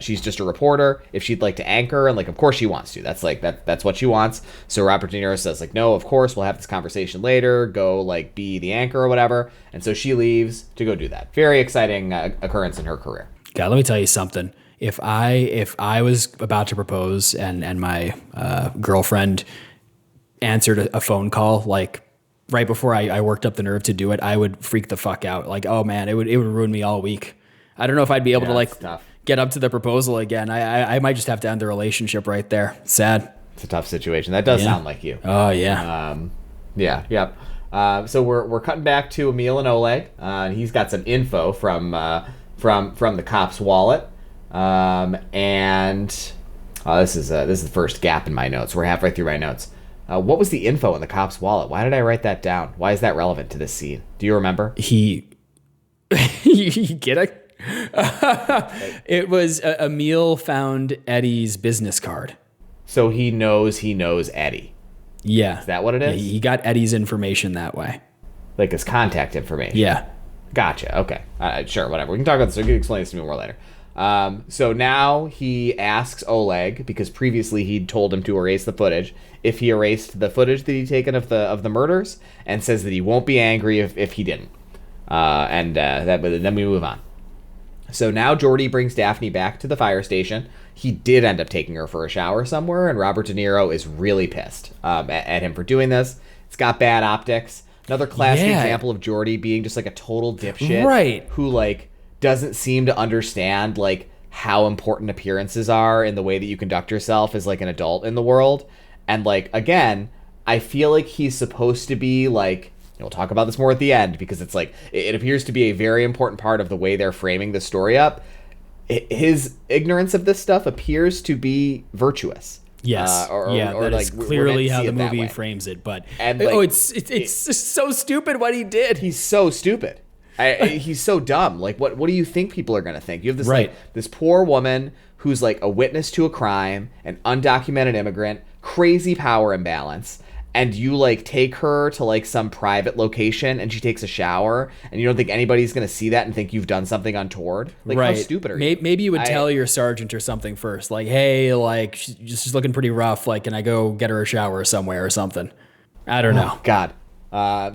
S1: she's just a reporter, if she'd like to anchor, and like of course she wants to. That's what she wants. So Robert De Niro says like, no, of course we'll have this conversation later. Go like be the anchor or whatever, and so she leaves to go do that. Very exciting occurrence in her career.
S2: God, let me tell you something. If I was about to propose and my girlfriend answered a phone call like right before I worked up the nerve to do it, I would freak the fuck out. Like, oh man, it would ruin me all week. I don't know if I'd be able to like
S1: it's tough.
S2: get up to the proposal again. I might just have to end the relationship right there. Sad.
S1: It's a tough situation. That does sound like you.
S2: Oh yeah.
S1: Yep. So we're cutting back to Emil and Oleg. He's got some info from the cop's wallet. This is the first gap in my notes. We're halfway through my notes. What was the info in the cop's wallet? Why did I write that down? Why is that relevant to this scene? Do you remember?
S2: You get it? It was Emil found Eddie's business card.
S1: So he knows Eddie.
S2: Yeah.
S1: Is that what it is?
S2: Yeah, he got Eddie's information that way.
S1: Like his contact information.
S2: Yeah.
S1: Gotcha. Okay. Sure. Whatever. We can talk about this. You can explain this to me more later. So now he asks Oleg, because previously he'd told him to erase the footage, if he erased the footage that he'd taken of the murders, and says that he won't be angry if he didn't. Then we move on. So now Jordy brings Daphne back to the fire station. He did end up taking her for a shower somewhere, and Robert De Niro is really pissed at him for doing this. It's got bad optics. Another classic example of Jordy being just like a total dipshit,
S2: right? Who
S1: like doesn't seem to understand like how important appearances are in the way that you conduct yourself as like an adult in the world. And like again, I feel like he's supposed to be like, we'll talk about this more at the end, because it's like it appears to be a very important part of the way they're framing the story up. His ignorance of this stuff appears to be virtuous.
S2: Yes. That is clearly how the movie frames it. But it's just so stupid what he did.
S1: He's so stupid. He's so dumb. Like, what do you think people are going to think? You have this like this poor woman who's like a witness to a crime, an undocumented immigrant, crazy power imbalance, and you like take her to like some private location and she takes a shower, and you don't think anybody's going to see that and think you've done something untoward? Like, how stupid are you?
S2: Maybe you would tell your sergeant or something first, like, hey, like she's looking pretty rough. Like, can I go get her a shower somewhere or something? I don't know.
S1: God.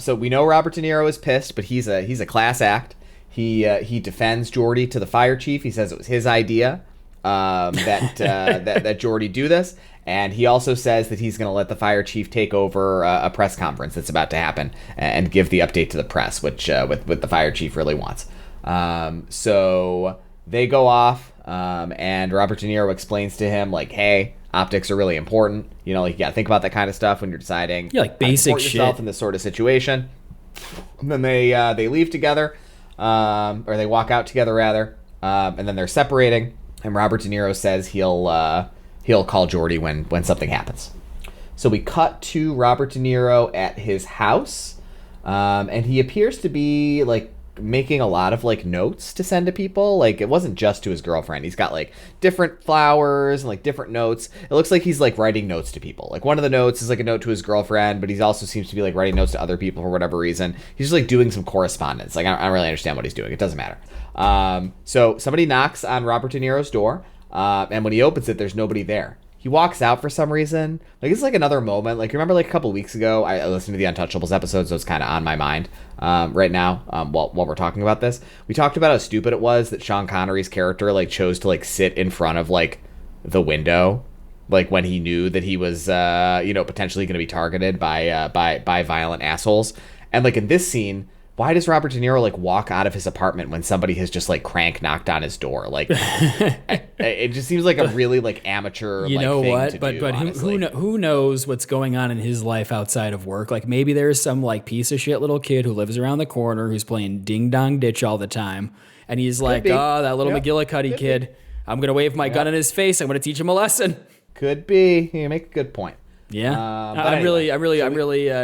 S1: So we know Robert De Niro is pissed, but he's a class act. He defends Jordy to the fire chief. He says it was his idea. that Geordi do this. And he also says that he's going to let the fire chief take over a press conference that's about to happen and give the update to the press, which what the fire chief really wants. So they go off, and Robert De Niro explains to him, like, hey, optics are really important. You know, like, you got to think about that kind of stuff when you're deciding
S2: like basic
S1: how to support yourself
S2: shit
S1: in this sort of situation. And then they leave together, or they walk out together, rather, and then they're separating. And Robert De Niro says he'll call Geordi when something happens. So we cut to Robert De Niro at his house, and he appears to be like making a lot of like notes to send to people. Like, it wasn't just to his girlfriend. He's got like different flowers and like different notes. It looks like he's like writing notes to people. Like, one of the notes is like a note to his girlfriend, but he also seems to be like writing notes to other people for whatever reason. He's just like doing some correspondence. Like, I don't really understand what he's doing. It doesn't matter. So somebody knocks on Robert De Niro's door. And when he opens it, there's nobody there. He walks out for some reason. Like, it's like another moment. Like, remember like a couple weeks ago, I listened to the Untouchables episode, so it's kind of on my mind right now while we're talking about this. We talked about how stupid it was that Sean Connery's character like chose to like sit in front of like the window, like when he knew that he was potentially going to be targeted by violent assholes. And like in this scene, why does Robert De Niro like walk out of his apartment when somebody has just like crank knocked on his door? Like, it just seems like a really like amateur.
S2: You know
S1: thing
S2: what?
S1: to
S2: But
S1: do,
S2: who knows what's going on in his life outside of work? Like, maybe there's some like piece of shit little kid who lives around the corner who's playing ding dong ditch all the time, and he's like, oh, that little McGillicuddy kid. I'm gonna wave my gun in his face. I'm gonna teach him a lesson.
S1: Could be. You make a good point.
S2: Yeah, I'm really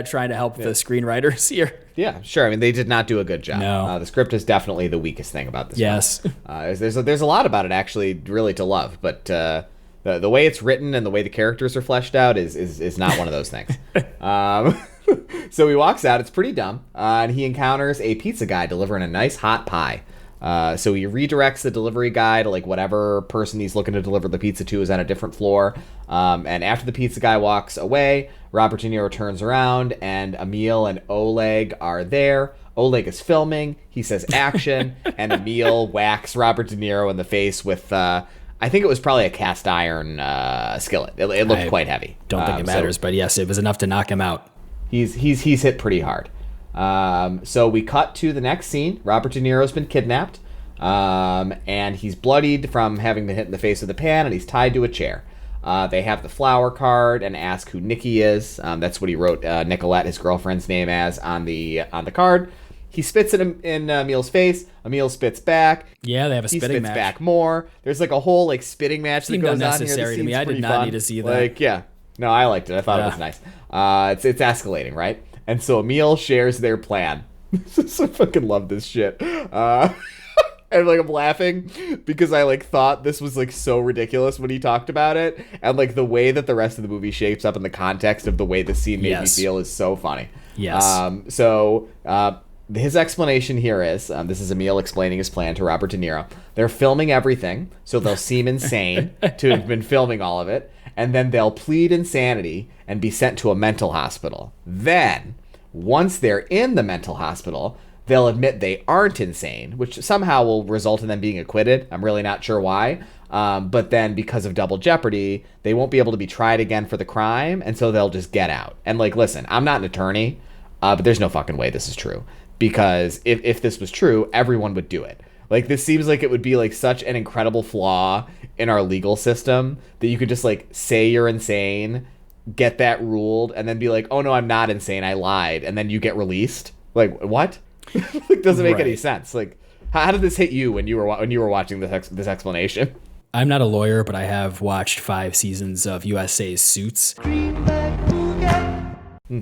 S2: trying to help the screenwriters here.
S1: Yeah, sure. I mean, they did not do a good job.
S2: No.
S1: The script is definitely the weakest thing about this.
S2: Yes.
S1: There's a lot about it actually, really to love, but the way it's written and the way the characters are fleshed out is not one of those things. So he walks out. It's pretty dumb, and he encounters a pizza guy delivering a nice hot pie. So he redirects the delivery guy to like whatever person he's looking to deliver the pizza to is on a different floor. And after the pizza guy walks away, Robert De Niro turns around and Emil and Oleg are there. Oleg is filming. He says action, and Emil whacks Robert De Niro in the face with I think it was probably a cast iron skillet. It looked quite heavy.
S2: Don't think it matters, but yes, it was enough to knock him out.
S1: He's hit pretty hard. So we cut to the next scene. Robert De Niro's been kidnapped, and he's bloodied from having been hit in the face with a pan, and he's tied to a chair. They have the flower card and ask who Nikki is. That's what he wrote Nicolette, his girlfriend's name, as on the card. He spits in Emil's face. Emil spits back.
S2: Yeah, they have a spitting match.
S1: He spits back more. There's like a whole like spitting match that goes on here.
S2: Unnecessary to me. I did not need to see that.
S1: Like, yeah, no, I liked it. I thought it was nice. It's escalating, right? And so Emil shares their plan. I fucking love this shit. And like I'm laughing because I like thought this was like so ridiculous when he talked about it, and like the way that the rest of the movie shapes up in the context of the way the scene made me feel is so funny.
S2: Yes.
S1: His explanation here is this is Emil explaining his plan to Robert De Niro. They're filming everything, so they'll seem insane to have been filming all of it, and then they'll plead insanity and be sent to a mental hospital. Then, once they're in the mental hospital, they'll admit they aren't insane, which somehow will result in them being acquitted. I'm really not sure why. But then because of double jeopardy, they won't be able to be tried again for the crime, and so they'll just get out. And like, listen, I'm not an attorney, but there's no fucking way this is true. Because if this was true, everyone would do it. Like, this seems like it would be like such an incredible flaw in our legal system that you could just like say you're insane, get that ruled, and then be like, oh no, I'm not insane, I lied, and then you get released. Like, what? It doesn't make any sense. Like, how did this hit you when you were watching this explanation?
S2: I'm not a lawyer, but I have watched 5 seasons of USA's Suits.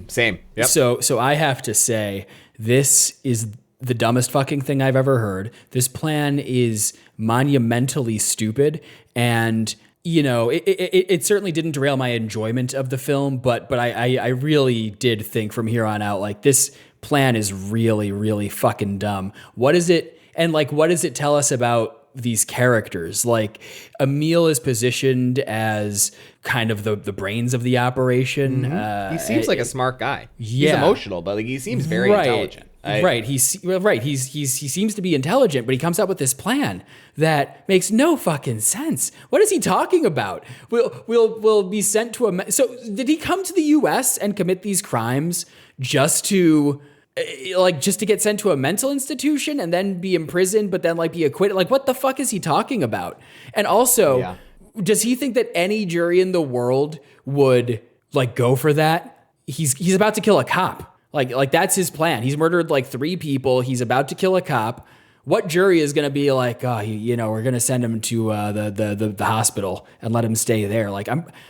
S1: Same. Yep.
S2: So I have to say, this is the dumbest fucking thing I've ever heard. This plan is monumentally stupid, and you know, it certainly didn't derail my enjoyment of the film, but I really did think from here on out, like, this plan is really, really fucking dumb. What is it, and like, what does it tell us about these characters? Like, Emil is positioned as kind of the brains of the operation.
S1: He seems like a smart guy.
S2: Yeah.
S1: He's emotional, but like he seems very intelligent.
S2: He seems to be intelligent, but he comes up with this plan that makes no fucking sense. What is he talking about? We'll be sent to a. So did he come to the U.S. and commit these crimes just to get sent to a mental institution and then be imprisoned, but then like be acquitted? Like, what the fuck is he talking about? And also, does he think that any jury in the world would like go for that? He's about to kill a cop. Like that's his plan. He's murdered like 3 people. He's about to kill a cop. What jury is going to be like, oh, we're going to send him to the hospital and let him stay there? Like,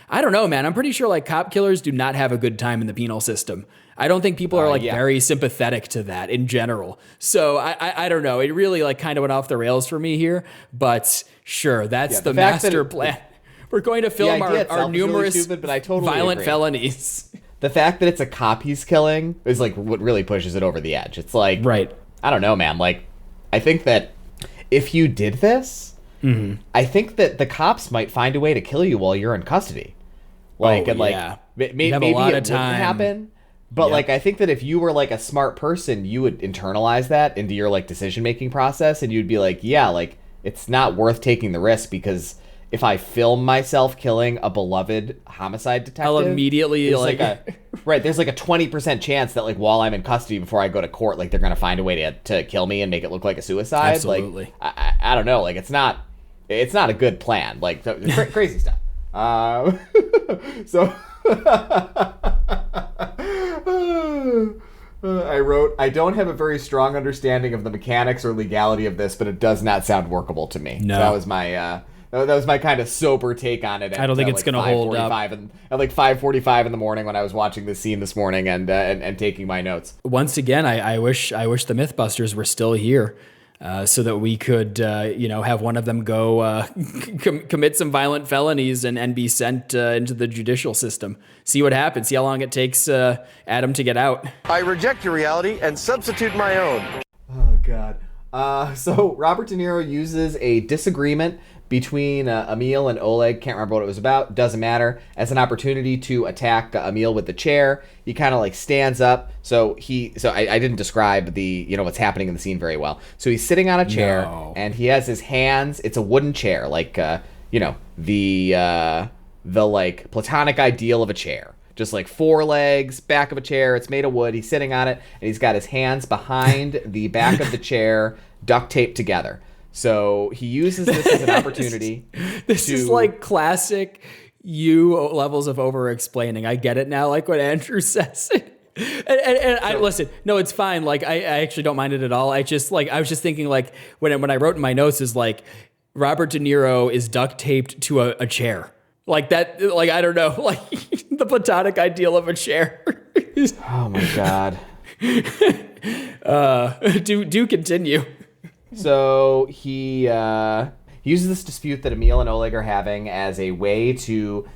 S2: I don't know, man. I'm pretty sure like cop killers do not have a good time in the penal system. I don't think people are very sympathetic to that in general. So I don't know. It really like kind of went off the rails for me here, but sure. That's the master plan. We're going to film our numerous really stupid, but I totally violent felonies.
S1: The fact that it's a cop he's killing is like what really pushes it over the edge. It's like, I don't know, man. Like, I think that if you did this, I think that the cops might find a way to kill you while you're in custody. Like, maybe it wouldn't happen. But like, I think that if you were like a smart person, you would internalize that into your like decision-making process, and you'd be like, yeah, like it's not worth taking the risk, because if I film myself killing a beloved homicide detective,
S2: I'll immediately
S1: there's like a 20% chance that like while I'm in custody before I go to court, like they're gonna find a way to kill me and make it look like a suicide.
S2: Absolutely.
S1: Like I don't know, like it's not a good plan. Like crazy stuff. So I wrote, I don't have a very strong understanding of the mechanics or legality of this, but it does not sound workable to me.
S2: No.
S1: So that was my kind of sober take on it.
S2: I don't think it's going to hold up.
S1: At like 5:45 in the morning when I was watching this scene this morning and taking my notes.
S2: Once again, I wish the Mythbusters were still here, so that we could have one of them go commit some violent felonies and be sent into the judicial system. See what happens. See how long it takes Adam to get out.
S5: I reject your reality and substitute my own.
S1: Oh God. So Robert De Niro uses a disagreement between Emil and Oleg, can't remember what it was about, doesn't matter, as an opportunity to attack Emil with the chair. He kind of like stands up. So I didn't describe the, what's happening in the scene very well. So he's sitting on a chair and he has his hands, it's a wooden chair, like, the like platonic ideal of a chair. Just like 4 legs, back of a chair, it's made of wood, he's sitting on it, and he's got his hands behind the back of the chair, duct taped together. So he uses this as an opportunity.
S2: This is like classic you levels of over-explaining. I get it now, like what Andrew says. I listen, no, it's fine. Like I actually don't mind it at all. I was just thinking like when I wrote in my notes is like Robert De Niro is duct taped to a chair. Like that, like I don't know, like the platonic ideal of a chair.
S1: Oh my God.
S2: Do continue.
S1: So he uses this dispute that Emil and Oleg are having as a way to,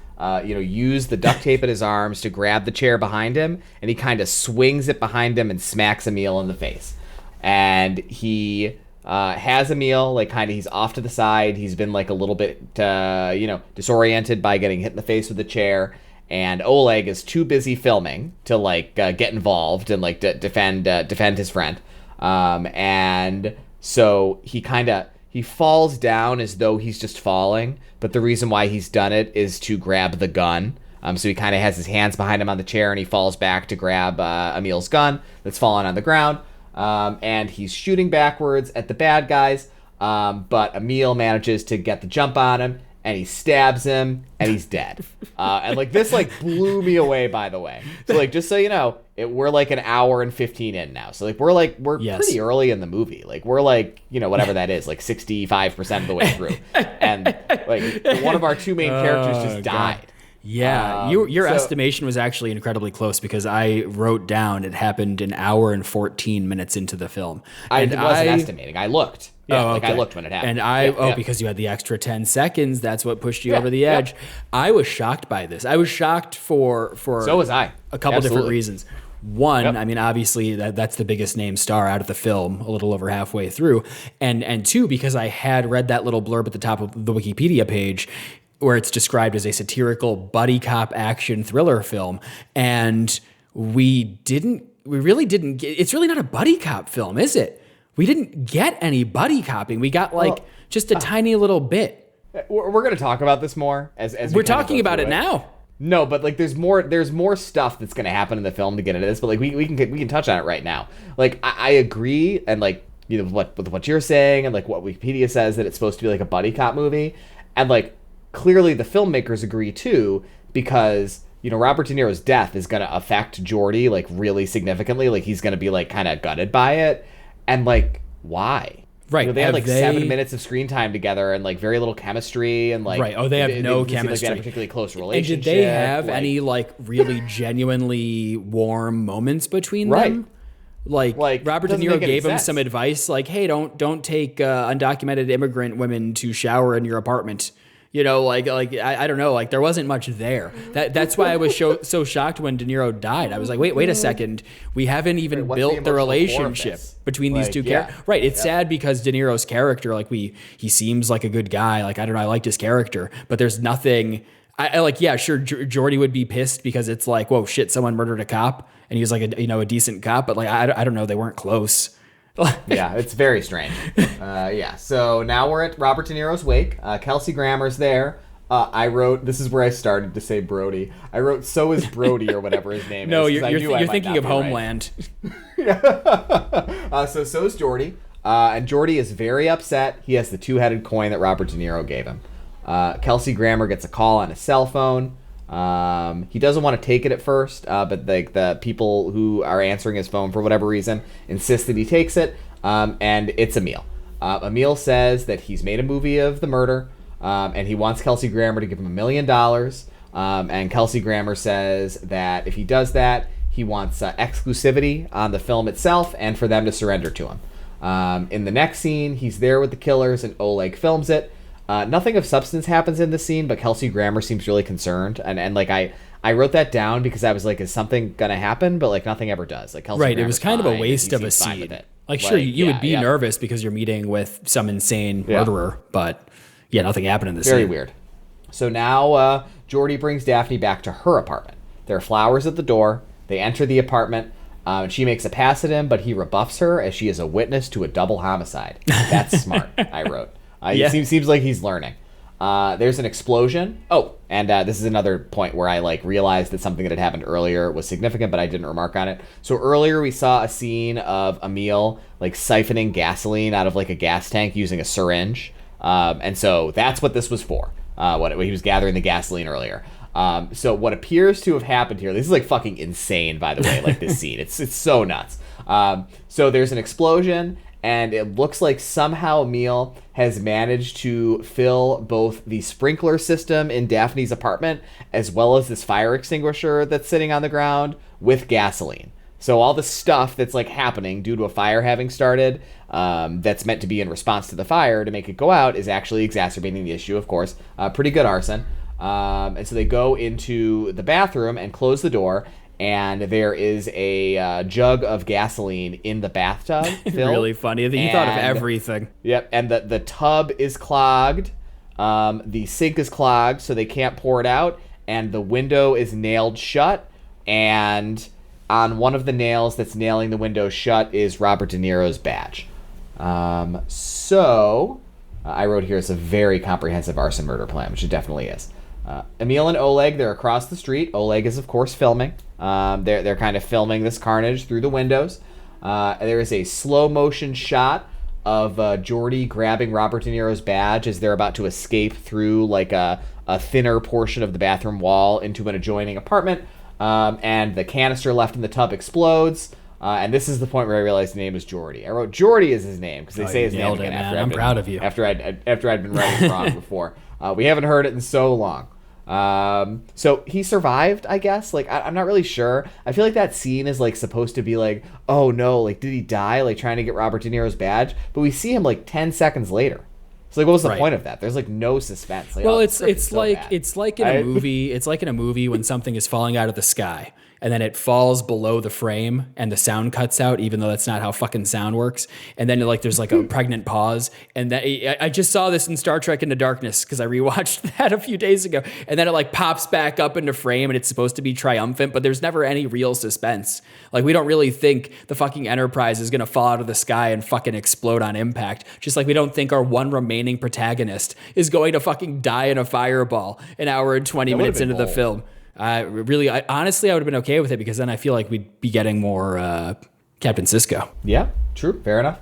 S1: use the duct tape in his arms to grab the chair behind him, and he kind of swings it behind him and smacks Emil in the face. And he has Emil, like kind of, he's off to the side. He's been like a little bit, disoriented by getting hit in the face with the chair. And Oleg is too busy filming to like get involved and like defend his friend. And so he falls down as though he's just falling, but the reason why he's done it is to grab the gun. So he kind of has his hands behind him on the chair, and he falls back to grab Emil's gun that's fallen on the ground. And he's shooting backwards at the bad guys, but Emil manages to get the jump on him, and he stabs him, and he's dead. And like this like blew me away, by the way. So like, just so you know, we're like an hour and 15 in now. So like we're pretty early in the movie. Like we're like, whatever that is, like 65% of the way through. And like one of our 2 main characters just died.
S2: Yeah, your estimation was actually incredibly close, because I wrote down it happened an hour and 14 minutes into the film.
S1: I wasn't estimating. I looked. Yeah, I looked when it happened.
S2: And because you had the extra 10 seconds, that's what pushed you over the edge. I was shocked by this. I was shocked for
S1: so was I.
S2: A couple different reasons. One, I mean, obviously that's the biggest name star out of the film, a little over halfway through. And 2, because I had read that little blurb at the top of the Wikipedia page where it's described as a satirical buddy cop action thriller film. And we didn't really didn't get, it's really not a buddy cop film, is it? We didn't get any buddy copping. We got just a tiny little bit.
S1: We're going to talk about this more as
S2: we're talking about it now.
S1: No, but like there's more stuff that's going to happen in the film to get into this, but like we can touch on it right now. Like I agree, and like with what you're saying, and like what Wikipedia says, that it's supposed to be like a buddy cop movie, and like clearly the filmmakers agree too, because Robert De Niro's death is going to affect Jordy like really significantly. Like he's going to be like kind of gutted by it, and like why?
S2: Right.
S1: They had like 7 minutes of screen time together and like very little chemistry and like.
S2: Right. Oh, they have no chemistry.
S1: Like they had a particularly close relationship.
S2: And did they have any like really genuinely warm moments between them? Like Robert De Niro gave him some advice, like, "Hey, don't take undocumented immigrant women to shower in your apartment." I don't know, like there wasn't much there. That's why I was so shocked when De Niro died. I was like, wait a second, we haven't even built the relationship between these two characters. Right, it's sad because De Niro's character, like he seems like a good guy. Like I don't know, I liked his character, but there's nothing. Sure, Jordy would be pissed because it's like, whoa, shit, someone murdered a cop, and he was like a decent cop, but like I don't know, they weren't close.
S1: Yeah, it's very strange. So now we're at Robert De Niro's wake. Kelsey Grammer's there. I wrote, this is where I started to say Brody. I wrote, so is Brody, or whatever his name
S2: no,
S1: is.
S2: You're thinking of Homeland.
S1: Right. So is Jordy. And Jordy is very upset. He has the two-headed coin that Robert De Niro gave him. Kelsey Grammer gets a call on his cell phone. He doesn't want to take it at first, but the people who are answering his phone for whatever reason insist that he takes it, and it's Emil. Emil says that he's made a movie of the murder, and he wants Kelsey Grammer to give him $1 million, and Kelsey Grammer says that if he does that, he wants exclusivity on the film itself and for them to surrender to him. In the next scene, he's there with the killers, and Oleg films it. Nothing of substance happens in the scene, but Kelsey Grammer seems really concerned, and like I wrote that down because I was like, is something gonna happen? But like nothing ever does. Like Kelsey Grammer's
S2: it was kind of a waste of a scene. Like sure, you would be nervous because you're meeting with some insane murderer, but nothing happened in the scene.
S1: Very weird. So now Jordy brings Daphne back to her apartment. There are flowers at the door. They enter the apartment. She makes a pass at him, but he rebuffs her as she is a witness to a double homicide. That's smart, I wrote. It seems like he's learning. There's an explosion. Oh, and this is another point where I like realized that something that had happened earlier was significant, but I didn't remark on it. So earlier we saw a scene of Emil like siphoning gasoline out of like a gas tank using a syringe, and so that's what this was for. What he was gathering the gasoline earlier. So what appears to have happened here, this is like fucking insane, by the way, like this scene. It's so nuts. So there's an explosion, and it looks like somehow Emil has managed to fill both the sprinkler system in Daphne's apartment as well as this fire extinguisher that's sitting on the ground with gasoline. So all the stuff that's like happening due to a fire having started, that's meant to be in response to the fire to make it go out, is actually exacerbating the issue, of course. Pretty good arson. And so they go into the bathroom and close the door, and there is a jug of gasoline in the bathtub.
S2: Really funny. He thought of everything.
S1: Yep, and the tub is clogged. The sink is clogged, so they can't pour it out, and the window is nailed shut, and on one of the nails that's nailing the window shut is Robert De Niro's badge. So I wrote here, it's a very comprehensive arson murder plan, which it definitely is. Emil and Oleg, they're across the street. Oleg is, of course, filming. They're kind of filming this carnage through the windows. There is a slow motion shot of Jordy grabbing Robert De Niro's badge as they're about to escape through like a thinner portion of the bathroom wall into an adjoining apartment. And the canister left in the tub explodes. And this is the point where I realized the name was Jordy. I wrote Jordy as his name because they say his name again
S2: I'm proud of you.
S1: After I'd been writing it wrong before. We haven't heard it in so long. So he survived, I guess. Like, I'm not really sure. I feel like that scene is like supposed to be like, oh no, like did he die? Like trying to get Robert De Niro's badge, but we see him like 10 seconds later. So like, what was the point of that? There's like no suspense. Like,
S2: well, it's like in a movie. It's like in a movie when something is falling out of the sky, and then it falls below the frame and the sound cuts out, even though that's not how fucking sound works. And then like there's like a pregnant pause. And that I just saw this in Star Trek Into Darkness because I rewatched that a few days ago. And then it like pops back up into frame and it's supposed to be triumphant, but there's never any real suspense. Like we don't really think the fucking Enterprise is going to fall out of the sky and fucking explode on impact. Just like we don't think our one remaining protagonist is going to fucking die in a fireball an hour and 20 minutes into the film. Honestly, I would have been okay with it because then I feel like we'd be getting more Captain Sisko.
S1: Yeah, true. Fair enough.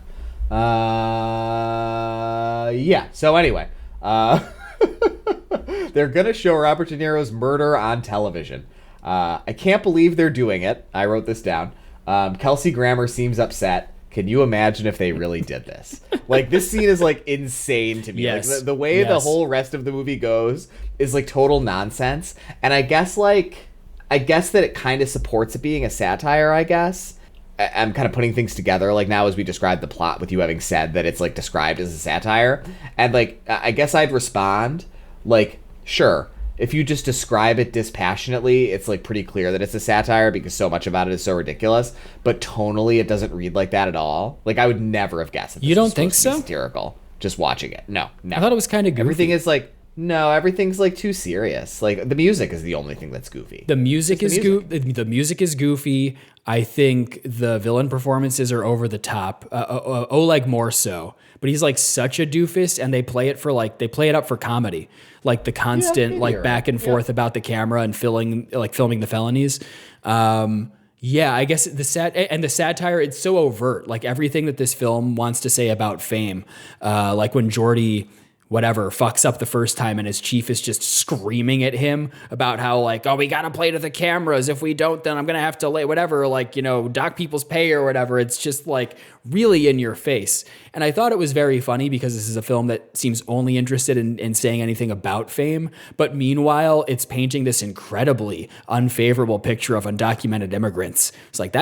S1: Yeah. So anyway, they're going to show Robert De Niro's murder on television. I can't believe they're doing it. I wrote this down. Kelsey Grammer seems upset. Can you imagine if they really did this? Like, this scene is, like, insane to me.
S2: Yes.
S1: Like, the way the whole rest of the movie goes is, like, total nonsense. And I guess that it kind of supports it being a satire, I guess. I'm kind of putting things together, like, now as we describe the plot with you having said that it's, like, described as a satire. And, like, I guess I'd respond, like, sure. If you just describe it dispassionately, it's like pretty clear that it's a satire because so much about it is so ridiculous. But tonally, it doesn't read like that at all. Like I would never have guessed. That
S2: you don't think so?
S1: Satirical. Just watching it. No, never.
S2: I thought it was kind of goofy.
S1: Everything is like too serious. Like the music is the only thing that's goofy.
S2: The music is goofy. I think the villain performances are over the top. Oleg more so, but he's like such a doofus, and they play it up for comedy, like the constant back and forth about the camera and filming the felonies. Yeah, I guess the satire, it's so overt. Like everything that this film wants to say about fame, like when Geordi fucks up the first time and his chief is just screaming at him about how like, oh, we got to play to the cameras. If we don't, then I'm going to have to dock people's pay or whatever. It's just like really in your face. And I thought it was very funny because this is a film that seems only interested in saying anything about fame. But meanwhile, it's painting this incredibly unfavorable picture of undocumented immigrants. It's like,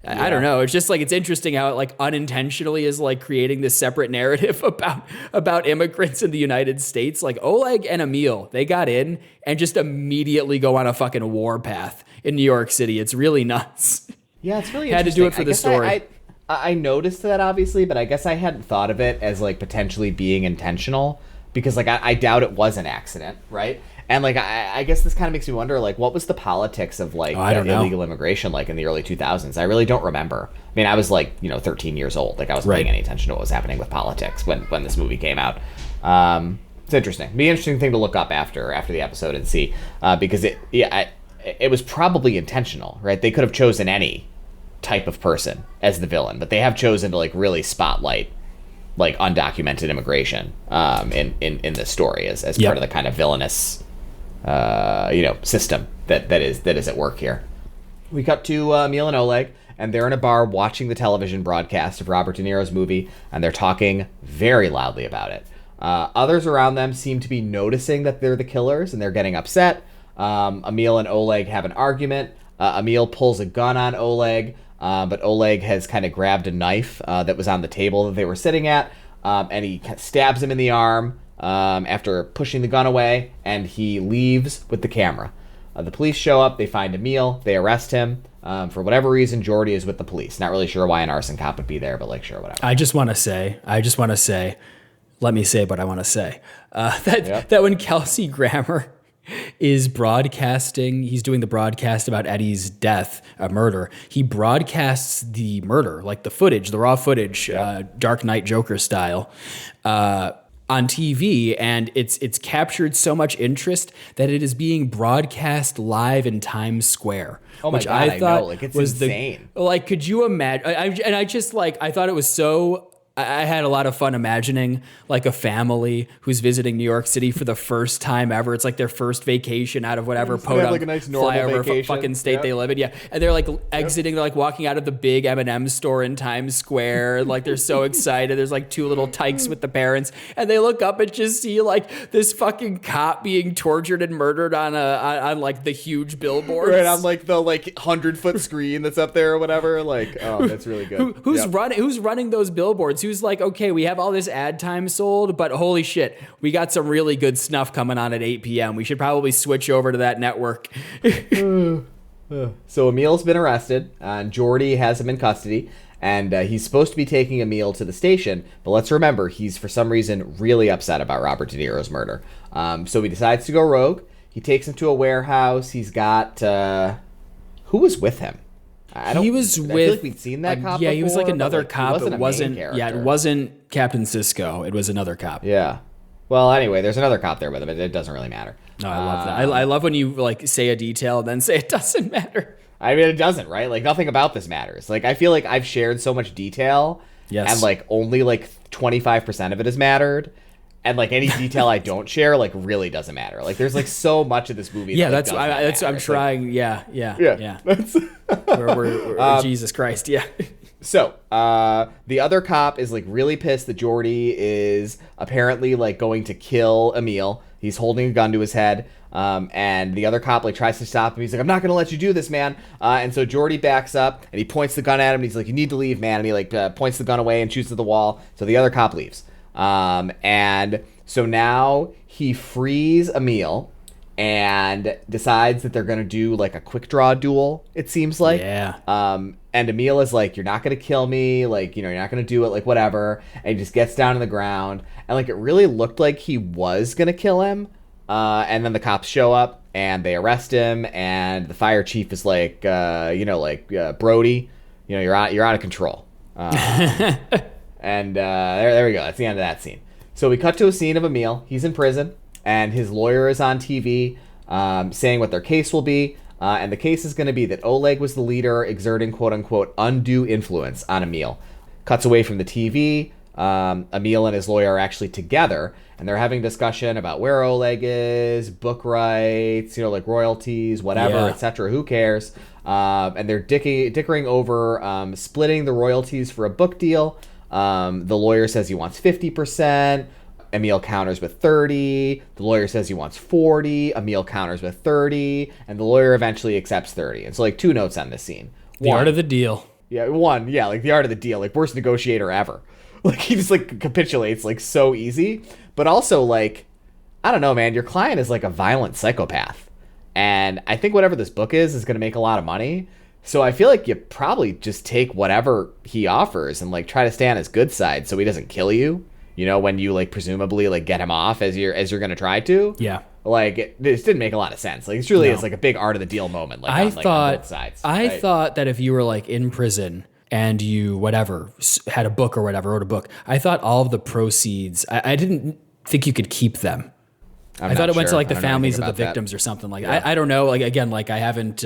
S2: I don't know. It's just like, it's interesting how it like unintentionally is like creating this separate narrative about immigrants in the United States. Like Oleg and Emil, they got in and just immediately go on a fucking war path in New York City. It's really nuts.
S1: Yeah, it's really
S2: had to do it for the story.
S1: I noticed that obviously, but I guess I hadn't thought of it as like potentially being intentional because like I doubt it was an accident, right? And like I guess this kind of makes me wonder, like, what was the politics of like illegal immigration like in the early 2000s? I really don't remember. I mean, I was like 13 years old. Like I wasn't paying any attention to what was happening with politics when this movie came out. It's interesting. It'd be an interesting thing to look up after the episode and see because it was probably intentional, right? They could have chosen any type of person as the villain, but they have chosen to like really spotlight like undocumented immigration in this story as part of the kind of villainous system that is at work here. We cut to Emil and Oleg, and they're in a bar watching the television broadcast of Robert De Niro's movie, and they're talking very loudly about it. Others around them seem to be noticing that they're the killers, and they're getting upset. Emil and Oleg have an argument. Emil pulls a gun on Oleg, but Oleg has kind of grabbed a knife that was on the table that they were sitting at, and he stabs him in the arm after pushing the gun away, and he leaves with the camera. The police show up, they find Emil, they arrest him. For whatever reason, Geordi is with the police. Not really sure why an arson cop would be there, but like, sure, whatever.
S2: I just want to say, let me say what I want to say. That when Kelsey Grammer is broadcasting, he's doing the broadcast about Eddie's death, murder. He broadcasts the murder, like the footage, the raw footage, Dark Knight Joker style, on TV, and it's captured so much interest that it is being broadcast live in Times Square.
S1: Oh my
S2: which
S1: God,
S2: I thought
S1: know. Like, it's
S2: was
S1: insane.
S2: Like, could you imagine? I thought it was so. I had a lot of fun imagining like a family who's visiting New York City for the first time ever. It's like their first vacation out of whatever podunk
S1: like a nice flyover
S2: fucking state they live in. Yeah. And they're like exiting, they're like walking out of the big M&M store in Times Square. Like they're so excited. There's like two little tykes with the parents, and they look up and just see like this fucking cop being tortured and murdered on like the huge billboards.
S1: Right, on like the 100-foot screen that's up there or whatever. Like, oh, that's really good.
S2: Who's running those billboards? Who's like, okay, we have all this ad time sold, but holy shit, we got some really good snuff coming on at 8 p.m. We should probably switch over to that network.
S1: So Emil's been arrested, and Jordy has him in custody, and he's supposed to be taking Emil to the station, but let's remember, he's for some reason really upset about Robert De Niro's murder. So he decides to go rogue. He takes him to a warehouse. He's got... who was with him?
S2: He was
S1: I
S2: with...
S1: feel like we'd seen that cop
S2: he was like
S1: before,
S2: another
S1: but,
S2: cop.
S1: He wasn't
S2: It wasn't Captain Sisko. It was another cop.
S1: Yeah. Well, anyway, there's another cop there with him. It doesn't really matter.
S2: No, I love that. I love when you like say a detail and then say it doesn't matter.
S1: I mean, it doesn't, right? Like, nothing about this matters. Like, I feel like I've shared so much detail, and, like, only, like, 25% of it has mattered, and, like, any detail I don't share, like, really doesn't matter. Like, there's, like, so much of this movie that,
S2: that's I'm trying, yeah. Jesus Christ, yeah.
S1: So, the other cop is, like, really pissed that Jordy is apparently, like, going to kill Emil. He's holding a gun to his head, and the other cop, like, tries to stop him. He's like, I'm not going to let you do this, man. And so Jordy backs up, and he points the gun at him, and he's like, you need to leave, man. And he, like, points the gun away and shoots at the wall. So the other cop leaves. And so now he frees Emil and decides that they're going to do, like, a quick draw duel, it seems like.
S2: Yeah.
S1: And Emil is like, you're not going to kill me. Like, you know, you're not going to do it, like, whatever. And he just gets down on the ground. And, like, it really looked like he was going to kill him. And then the cops show up and they arrest him. And the fire chief is like, Brody, you know, you're out of control. And there we go. That's the end of that scene. So we cut to a scene of Emil. He's in prison. And his lawyer is on TV saying what their case will be. And the case is going to be that Oleg was the leader exerting, quote-unquote, undue influence on Emil. Cuts away from the TV. Emil and his lawyer are actually together, and they're having a discussion about where Oleg is, book rights, you know, like royalties, whatever, etc. Who cares? And they're dickering over splitting the royalties for a book deal. The lawyer says he wants 50%. Emil counters with 30. The lawyer says he wants 40. Emil counters with 30. And the lawyer eventually accepts 30. And so, like, two notes on this scene.
S2: The art of the deal.
S1: Yeah, like the art of the deal. Like, worst negotiator ever. Like, he just, like, capitulates, like, so easy. But also, like, I don't know, man. Your client is, like, a violent psychopath. And I think whatever this book is going to make a lot of money. So I feel like you probably just take whatever he offers and, like, try to stay on his good side so he doesn't kill you. You know, when you, like, presumably, like, get him off as you're going to try to.
S2: Yeah.
S1: Like, this didn't make a lot of sense. Like, this really is, like, a big art of the deal moment. Like, on both sides.
S2: I thought that if you were, like, in prison and you, whatever, had a book or whatever, wrote a book, I thought all of the proceeds, I didn't think you could keep them. I thought it went to, like, the families of the victims or something like that. I don't know. Like, again, like, I haven't...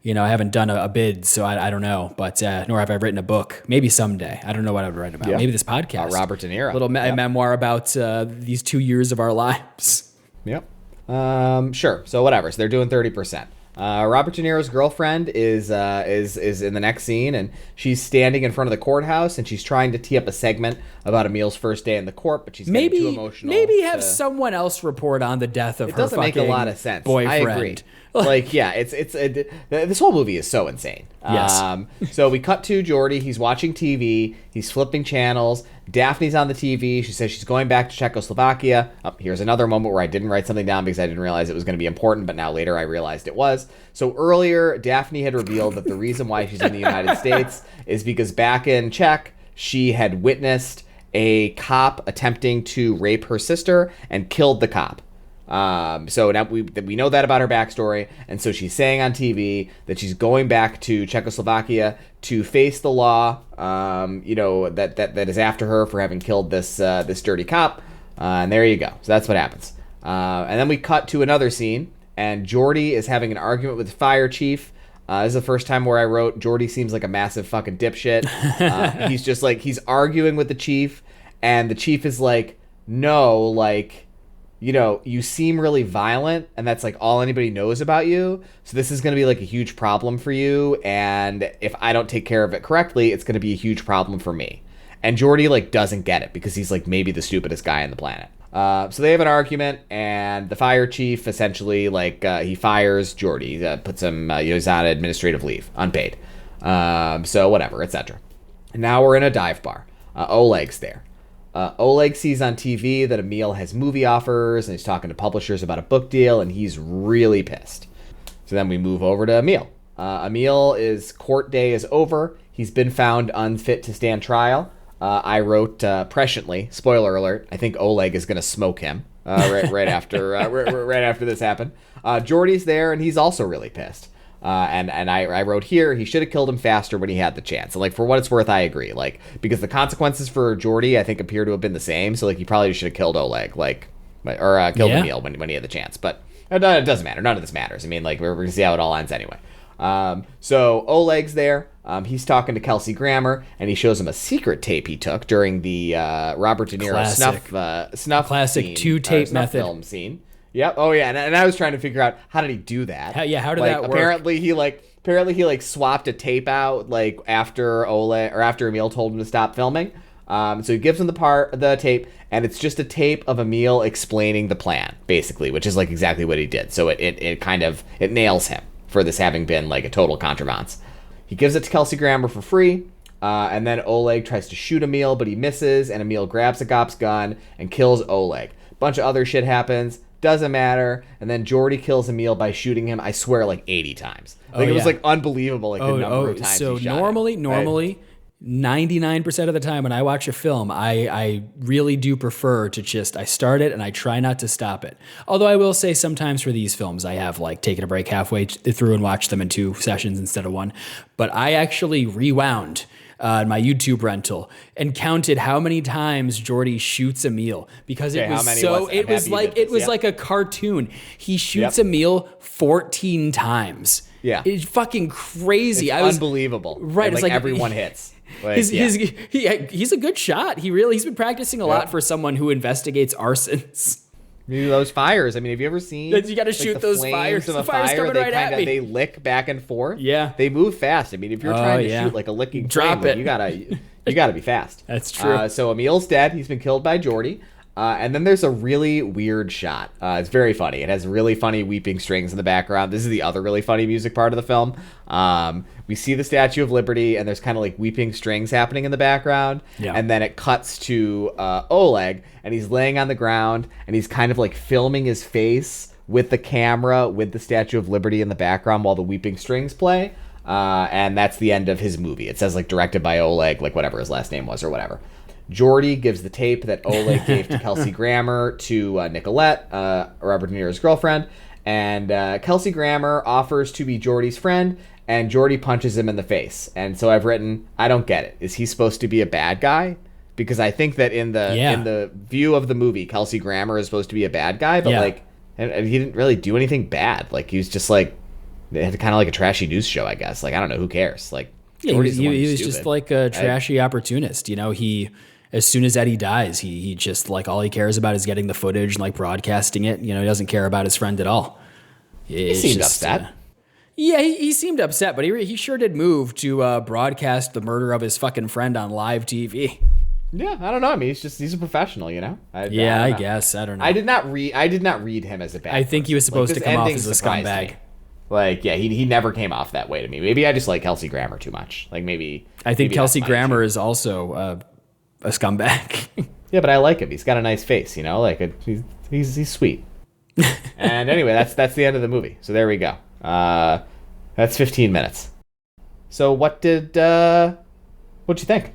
S2: I haven't done a bid, so I don't know. But nor have I written a book. Maybe someday. I don't know what I would write about. Maybe this podcast.
S1: Robert De Niro.
S2: A little memoir about these 2 years of our lives.
S1: Yep. Sure. So whatever. So they're doing 30%. Robert De Niro's girlfriend is in the next scene, and she's standing in front of the courthouse, and she's trying to tee up a segment about Emil's first day in the court, but she's getting too emotional.
S2: Maybe have someone else report on the death of her fucking boyfriend. It doesn't make a lot of sense. I agree.
S1: Like, yeah, this whole movie is so insane.
S2: Yes.
S1: So we cut to Jordy. He's watching TV. He's flipping channels. Daphne's on the TV. She says she's going back to Czechoslovakia. Oh, here's another moment where I didn't write something down because I didn't realize it was going to be important, but now later I realized it was. So earlier, Daphne had revealed that the reason why she's in the United States is because back in Czech, she had witnessed a cop attempting to rape her sister and killed the cop. So now we know that about her backstory, and so she's saying on TV that she's going back to Czechoslovakia to face the law, that is after her for having killed this dirty cop, and there you go. So that's what happens. And then we cut to another scene, and Jordy is having an argument with the fire chief. This is the first time where I wrote Jordy seems like a massive fucking dipshit. He's just like, he's arguing with the chief, and the chief is like, no, like, you know, you seem really violent, and that's, like, all anybody knows about you. So this is going to be, like, a huge problem for you, and if I don't take care of it correctly, it's going to be a huge problem for me. And Jordy, like, doesn't get it because he's, like, maybe the stupidest guy on the planet. So they have an argument, and the fire chief essentially, like, he fires Jordy, puts him, he's on administrative leave, unpaid. So whatever, etc. And now we're in a dive bar. Oleg's there. Oleg sees on TV that Emil has movie offers, and he's talking to publishers about a book deal, and he's really pissed. So then we move over to Emil. Emil's court day is over. He's been found unfit to stand trial. I wrote presciently, spoiler alert, I think Oleg is going to smoke him right after right after this happened. Jordy's there, and he's also really pissed. And I wrote here, he should have killed him faster when he had the chance. And, like, for what it's worth, I agree. Like, because the consequences for Jordy, I think, appear to have been the same. So, like, he probably should have killed Oleg, like, or killed Emil when he had the chance. But it doesn't matter. None of this matters. I mean, like, we're going to see how it all ends anyway. So Oleg's there. He's talking to Kelsey Grammer, and he shows him a secret tape he took during the Robert De Niro snuff
S2: classic
S1: scene,
S2: two-tape method
S1: film scene. Yep. Oh yeah. And I was trying to figure out, how did he do that?
S2: How did
S1: like,
S2: that work?
S1: Apparently he swapped a tape out like after Emil told him to stop filming. So he gives him the tape, and it's just a tape of Emil explaining the plan, basically, which is like exactly what he did. So it nails him for this having been like a total contrivance. He gives it to Kelsey Grammer for free. And then Oleg tries to shoot Emil, but he misses, and Emil grabs a cop's gun and kills Oleg. Bunch of other shit happens. Doesn't matter. And then Jordy kills Emil by shooting him, I swear, like 80 times. It was like unbelievable, like the number of times he shot him.
S2: Normally, 99% of the time when I watch a film, I really do prefer to I start it and I try not to stop it. Although I will say sometimes for these films, I have like taken a break halfway through and watched them in 2 sessions instead of 1. But I actually rewound my YouTube rental and counted how many times Jordy shoots Emil, because it was like a cartoon. He shoots Emil 14 times.
S1: Yeah.
S2: It's fucking crazy.
S1: It's unbelievable.
S2: Right.
S1: And,
S2: It's
S1: like
S2: like
S1: everyone hits. Like,
S2: he's a good shot. He's been practicing a lot for someone who investigates arsons.
S1: Maybe those fires. I mean, have you ever seen?
S2: You got to shoot those fires.
S1: The
S2: fire's
S1: fire,
S2: coming right at me.
S1: They lick back and forth.
S2: Yeah,
S1: they move fast. I mean, if you're trying to shoot like a licking flame, you gotta be fast.
S2: That's true.
S1: So Emil's dead. He's been killed by Jordy. And then there's a really weird shot. It's very funny. It has really funny weeping strings in the background. This is the other really funny music part of the film. We see the Statue of Liberty, and there's kind of like weeping strings happening in the background.
S2: Yeah.
S1: And then it cuts to Oleg, and he's laying on the ground, and he's kind of like filming his face with the camera, with the Statue of Liberty in the background while the weeping strings play. And that's the end of his movie. It says like directed by Oleg, like whatever his last name was or whatever. Jordy gives the tape that Oleg gave to Kelsey Grammer to Nicolette, Robert De Niro's girlfriend, and Kelsey Grammer offers to be Jordy's friend, and Jordy punches him in the face. And so I've written, I don't get it. Is he supposed to be a bad guy? Because I think that in the view of the movie, Kelsey Grammer is supposed to be a bad guy, but like, and he didn't really do anything bad. Like, he was just like, it had kind of like a trashy news show, I guess. Like, I don't know, who cares? Like,
S2: he was just like a trashy opportunist. You know, as soon as Eddie dies, he just like all he cares about is getting the footage and like broadcasting it. You know, he doesn't care about his friend at all.
S1: He seemed upset.
S2: He seemed upset, but he sure did move to broadcast the murder of his fucking friend on live TV.
S1: Yeah, I don't know. I mean, he's a professional, you know. I
S2: guess I don't know.
S1: I did not read him as a bad.
S2: I think he was supposed to come off as a scumbag.
S1: Like, yeah, he never came off that way to me. Maybe I just like Kelsey Grammer too much. Like, maybe
S2: I think Kelsey Grammer is also a scumbag.
S1: Yeah, but I like him. He's got a nice face, you know. Like he's sweet. And anyway, that's the end of the movie. So there we go. That's 15 minutes. So what'd you think?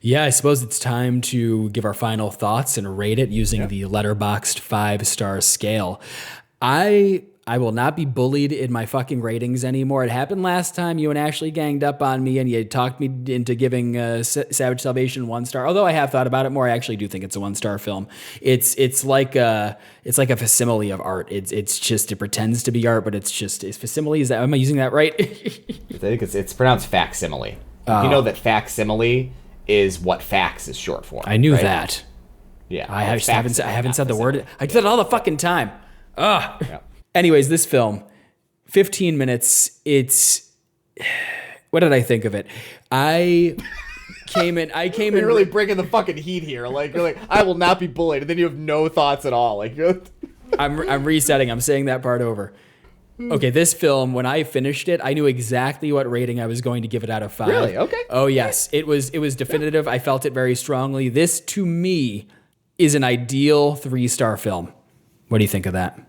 S2: Yeah, I suppose it's time to give our final thoughts and rate it using the letterboxed 5-star scale. I will not be bullied in my fucking ratings anymore. It happened last time. You and Ashley ganged up on me and you talked me into giving Savage Salvation 1 star. Although I have thought about it more, I actually do think it's a 1-star film. It's like a facsimile of art. It pretends to be art, but it's facsimile. Am I using that right?
S1: I think it's pronounced facsimile. You know that facsimile is what fax is short for.
S2: I knew that.
S1: Yeah,
S2: I haven't said the word. I said it all the fucking time. Ugh. Yeah. Anyways, this film, 15 minutes. What did I think of it? I came in.
S1: You're really bringing the fucking heat here. Like, you're like, I will not be bullied, and then you have no thoughts at all. Like,
S2: I'm resetting. I'm saying that part over. Okay, this film, when I finished it, I knew exactly what rating I was going to give it out of 5.
S1: Really? Okay.
S2: Oh yes, it was definitive. I felt it very strongly. This, to me, is an ideal 3-star film. What do you think of that?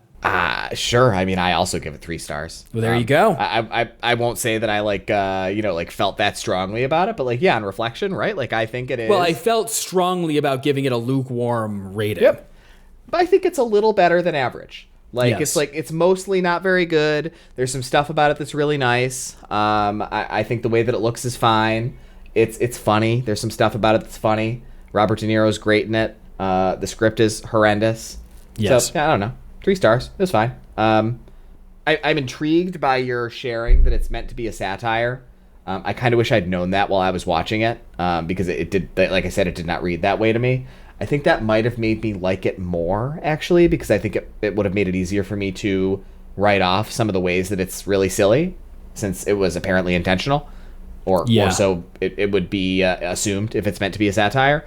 S1: Sure. I mean, I also give it 3 stars.
S2: Well, there you go.
S1: I won't say that I like felt that strongly about it, but like, yeah, on reflection, right? Like, I think it is.
S2: Well, I felt strongly about giving it a lukewarm rating.
S1: Yep. But I think it's a little better than average. Like,
S2: Yes.
S1: it's mostly not very good. There's some stuff about it that's really nice. I think the way that it looks is fine. It's funny. There's some stuff about it that's funny. Robert De Niro's great in it. The script is horrendous.
S2: Yes.
S1: So, yeah, I don't know. 3 stars. It was fine. I'm intrigued by your sharing that it's meant to be a satire. I kind of wish I'd known that while I was watching it, because it did, like I said, it did not read that way to me. I think that might have made me like it more, actually, because I think it would have made it easier for me to write off some of the ways that it's really silly, since it was apparently intentional, or so it would be assumed if it's meant to be a satire.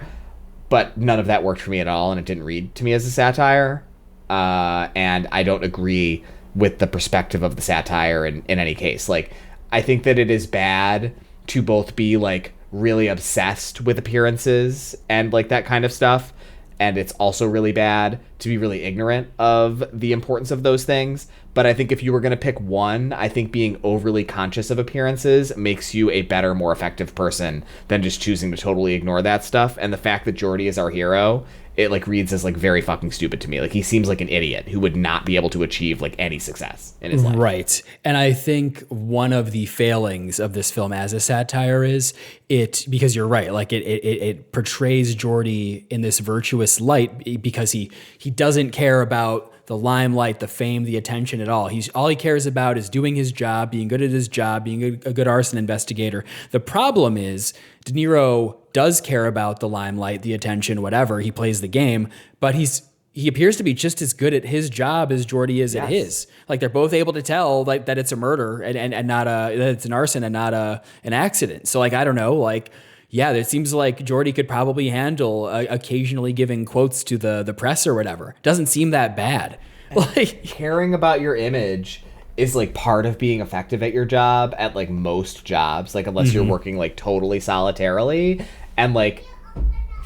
S1: But none of that worked for me at all, and it didn't read to me as a satire. And I don't agree with the perspective of the satire in any case. Like, I think that it is bad to both be like really obsessed with appearances and like that kind of stuff, and it's also really bad to be really ignorant of the importance of those things. But I think if you were going to pick one, I think being overly conscious of appearances makes you a better, more effective person than just choosing to totally ignore that stuff. And the fact that Geordi is our hero, it like reads as like very fucking stupid to me. Like, he seems like an idiot who would not be able to achieve like any success in his life.
S2: Right. And I think one of the failings of this film as a satire is because you're right, like it portrays Geordi in this virtuous light because he doesn't care about the limelight, the fame, the attention at all. All he cares about is doing his job, being good at his job, being a good arson investigator. The problem is De Niro does care about the limelight, the attention, whatever. He plays the game, but he appears to be just as good at his job as Geordi is at his. Like, they're both able to tell like that it's a murder and not that it's an arson and not an accident. So like, I don't know, like, yeah, it seems like Geordi could probably handle occasionally giving quotes to the press or whatever. Doesn't seem that bad. Like,
S1: caring about your image is like part of being effective at your job at like most jobs, like unless you're working like totally solitarily, and like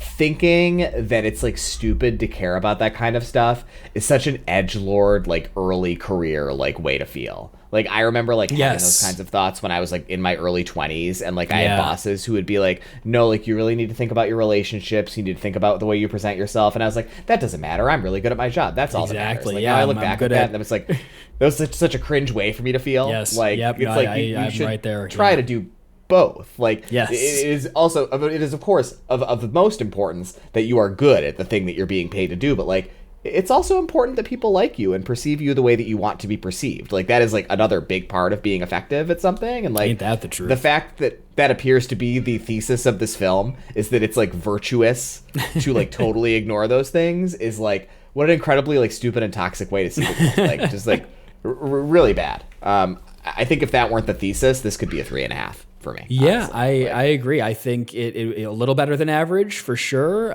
S1: thinking that it's like stupid to care about that kind of stuff is such an edgelord like early career like way to feel. Like, I remember like having those kinds of thoughts when I was like in my early 20s, and like I had bosses who would be like, no, like, you really need to think about your relationships, you need to think about the way you present yourself. And I was like, that doesn't matter, I'm really good at my job, that's all that matters. Like,
S2: yeah,
S1: I look back at that and it's like, that was such a cringe way for me to feel.
S2: Like,
S1: it's
S2: no,
S1: like you should right there. Try to do both. Like, it is of course of the most importance that you are good at the thing that you're being paid to do, but like, it's also important that people like you and perceive you the way that you want to be perceived. Like, that is like another big part of being effective at something. And like,
S2: ain't that the truth?
S1: The fact that appears to be the thesis of this film is that it's like virtuous to like totally ignore those things is like, what an incredibly like stupid and toxic way to see it. Like, just like really bad. I think if that weren't the thesis, this could be a 3.5 for me.
S2: Yeah, honestly. I agree. I think it a little better than average for sure.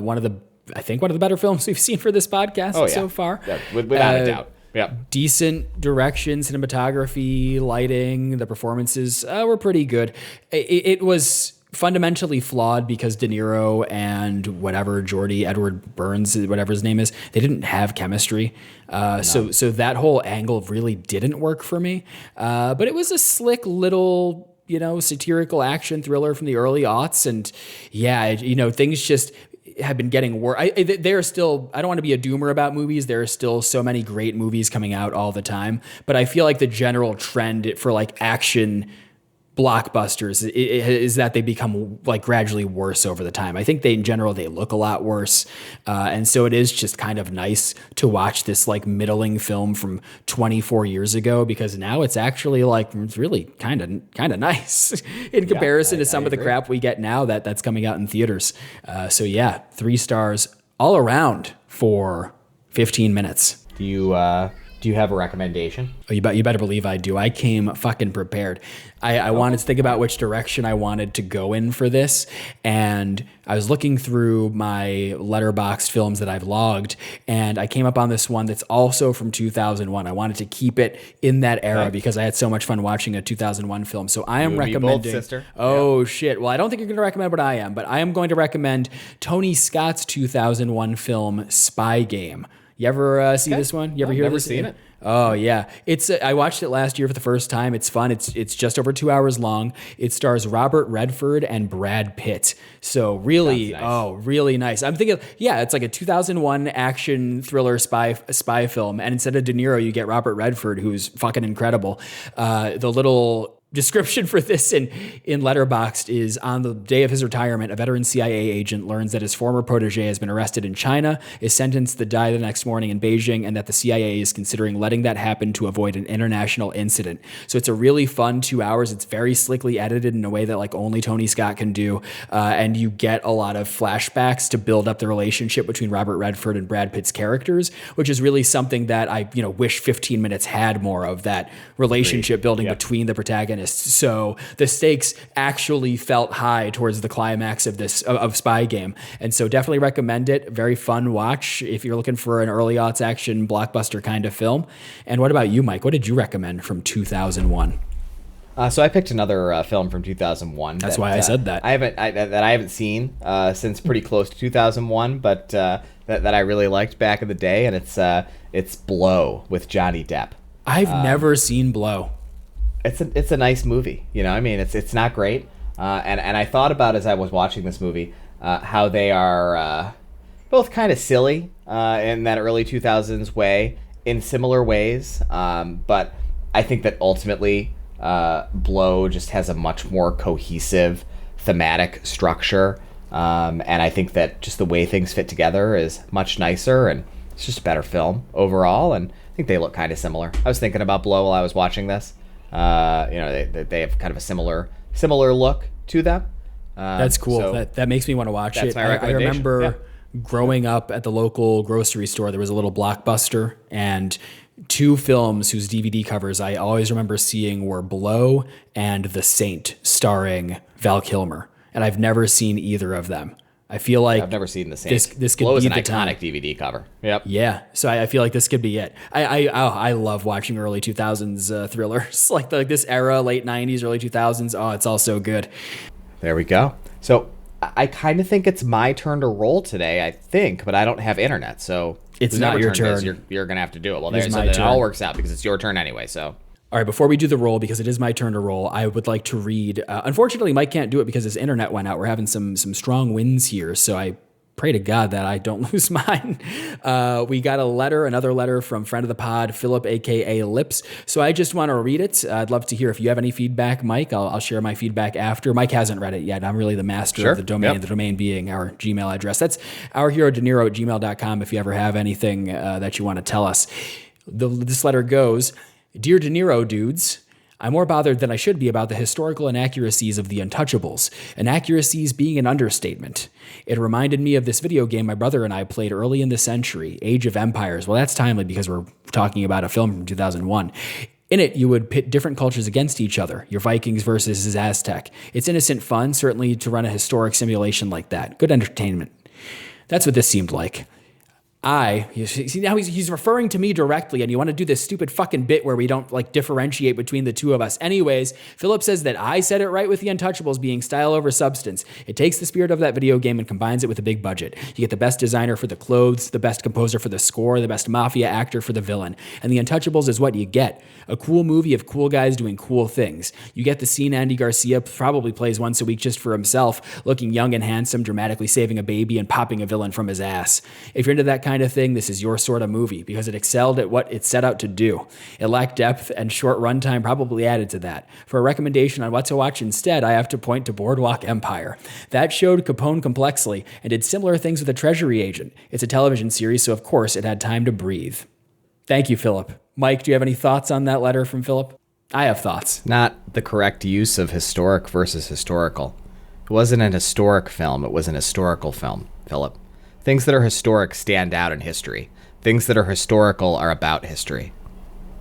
S2: One of the better films we've seen for this podcast so far.
S1: Yeah, without a doubt. Yeah.
S2: Decent direction, cinematography, lighting, the performances were pretty good. It was fundamentally flawed because De Niro and Edward Burns, whatever his name is, they didn't have chemistry. So that whole angle really didn't work for me. But it was a slick little, satirical action thriller from the early aughts. And things just have been getting worse. I don't want to be a doomer about movies. There are still so many great movies coming out all the time, but I feel like the general trend for like action blockbusters is that they become like gradually worse over the time. I think in general they look a lot worse, and so it is just kind of nice to watch this like middling film from 24 years ago, because now it's actually like it's really kind of nice in comparison to some of the crap we get now that's coming out in theaters. So yeah, 3 stars all around for 15 minutes.
S1: Do you have a recommendation?
S2: Oh, you better believe I do. I came fucking prepared. I wanted to think about which direction I wanted to go in for this, and I was looking through my Letterboxd films that I've logged, and I came up on this one that's also from 2001. I wanted to keep it in that era because I had so much fun watching a 2001 film. So I am recommending...
S1: sister.
S2: Oh, shit. Well, I don't think you're going to recommend what I am, but I am going to recommend Tony Scott's 2001 film Spy Game. You ever see this one? You ever hear
S1: never
S2: this?
S1: seen it.
S2: Oh yeah, it's I watched it last year for the first time. It's fun. It's just over 2 hours long. It stars Robert Redford and Brad Pitt. So really,
S1: Nice.
S2: really nice. I'm thinking, yeah, it's like a 2001 action thriller spy film, and instead of De Niro, you get Robert Redford, who's fucking incredible. The little description for this in Letterboxd is: on the day of his retirement, a veteran CIA agent learns that his former protege has been arrested in China, is sentenced to die the next morning in Beijing, and that the CIA is considering letting that happen to avoid an international incident. So it's a really fun 2 hours. It's very slickly edited in a way that like only Tony Scott can do, and you get a lot of flashbacks to build up the relationship between Robert Redford and Brad Pitt's characters, which is really something that I wish 15 Minutes had more of, that relationship building between the protagonists. So the stakes actually felt high towards the climax of this of Spy Game, and so definitely recommend it. Very fun watch if you're looking for an early aughts action blockbuster kind of film. And what about you, Mike? What did you recommend from 2001?
S1: So I picked another film from 2001.
S2: That's why I said that.
S1: I haven't seen since pretty close to 2001, but that I really liked back in the day, and it's Blow with Johnny Depp.
S2: I've never seen Blow.
S1: It's a nice movie, I mean, it's not great, and I thought about, as I was watching this movie, how they are both kind of silly in that early 2000s way in similar ways, but I think that ultimately Blow just has a much more cohesive thematic structure, and I think that just the way things fit together is much nicer, and it's just a better film overall, and I think they look kind of similar. I was thinking about Blow while I was watching this. They have kind of a similar look to them.
S2: That's cool. So that makes me want to watch it.
S1: My recommendation.
S2: I remember growing up at the local grocery store, there was a little Blockbuster, and two films whose DVD covers I always remember seeing were Blow and The Saint, starring Val Kilmer. And I've never seen either of them. I feel like
S1: I've never seen The Saint.
S2: This could
S1: Blow is
S2: be
S1: an
S2: the
S1: iconic
S2: time.
S1: DVD cover. Yep.
S2: Yeah, so I feel like this could be it. I love watching early 2000s thrillers, like this era, late 90s, early 2000s. Oh, it's all so good.
S1: There we go. So I kind of think it's my turn to roll today, I think, but I don't have internet, so
S2: it's not your turn.
S1: You're going to have to do it. Well,
S2: It
S1: all works out because it's your turn anyway, so...
S2: All right, before we do the roll, because it is my turn to roll, I would like to read... unfortunately, Mike can't do it because his internet went out. We're having some strong winds here, so I pray to God that I don't lose mine. We got another letter from friend of the pod, Philip, a.k.a. Lips. So I just want to read it. I'd love to hear if you have any feedback, Mike. I'll share my feedback after. Mike hasn't read it yet. I'm really the master of the domain, the domain being our Gmail address. That's ourherodeniro@gmail.com if you ever have anything that you want to tell us. This letter goes... Dear De Niro dudes, I'm more bothered than I should be about the historical inaccuracies of The Untouchables, inaccuracies being an understatement. It reminded me of this video game my brother and I played early in the century, Age of Empires. Well, that's timely because we're talking about a film from 2001. In it, you would pit different cultures against each other, your Vikings versus his Aztec. It's innocent fun, certainly to run a historic simulation like that. Good entertainment. That's what this seemed like. Now he's referring to me directly, and you want to do this stupid fucking bit where we don't differentiate between the two of us. Anyways, Philip says that I said it right with The Untouchables being style over substance. It takes the spirit of that video game and combines it with a big budget. You get the best designer for the clothes, the best composer for the score, the best mafia actor for the villain. And The Untouchables is what you get. A cool movie of cool guys doing cool things. You get the scene Andy Garcia probably plays once a week just for himself, looking young and handsome, dramatically saving a baby and popping a villain from his ass. If you're into that kind of thing, this is your sort of movie because it excelled at what it set out to do. It lacked depth, and short runtime probably added to that. For a recommendation on what to watch instead, I have to point to Boardwalk Empire. That showed Capone complexly and did similar things with a treasury agent. It's a television series, so of course it had time to breathe. Thank you, Philip. Mike, do you have any thoughts on that letter from Philip? I have thoughts.
S1: Not the correct use of historic versus historical. It wasn't an historic film, it was an historical film, Philip. Things that are historic stand out in history. Things that are historical are about history.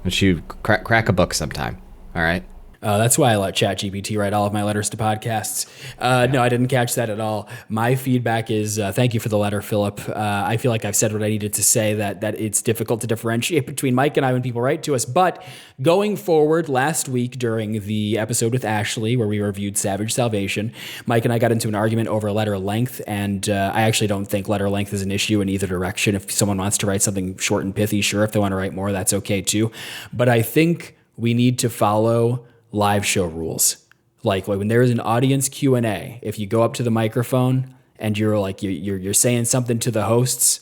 S1: You should crack a book sometime, all right?
S2: That's why I let ChatGPT write all of my letters to podcasts. No, I didn't catch that at all. My feedback is thank you for the letter, Philip. I feel like I've said what I needed to say, that it's difficult to differentiate between Mike and I when people write to us. But going forward, last week during the episode with Ashley, where we reviewed Savage Salvation, Mike and I got into an argument over letter length. And I actually don't think letter length is an issue in either direction. If someone wants to write something short and pithy, sure. If they want to write more, that's okay too. But I think we need to follow live show rules. Like when there is an audience Q&A, if you go up to the microphone and you're like you're saying something to the hosts,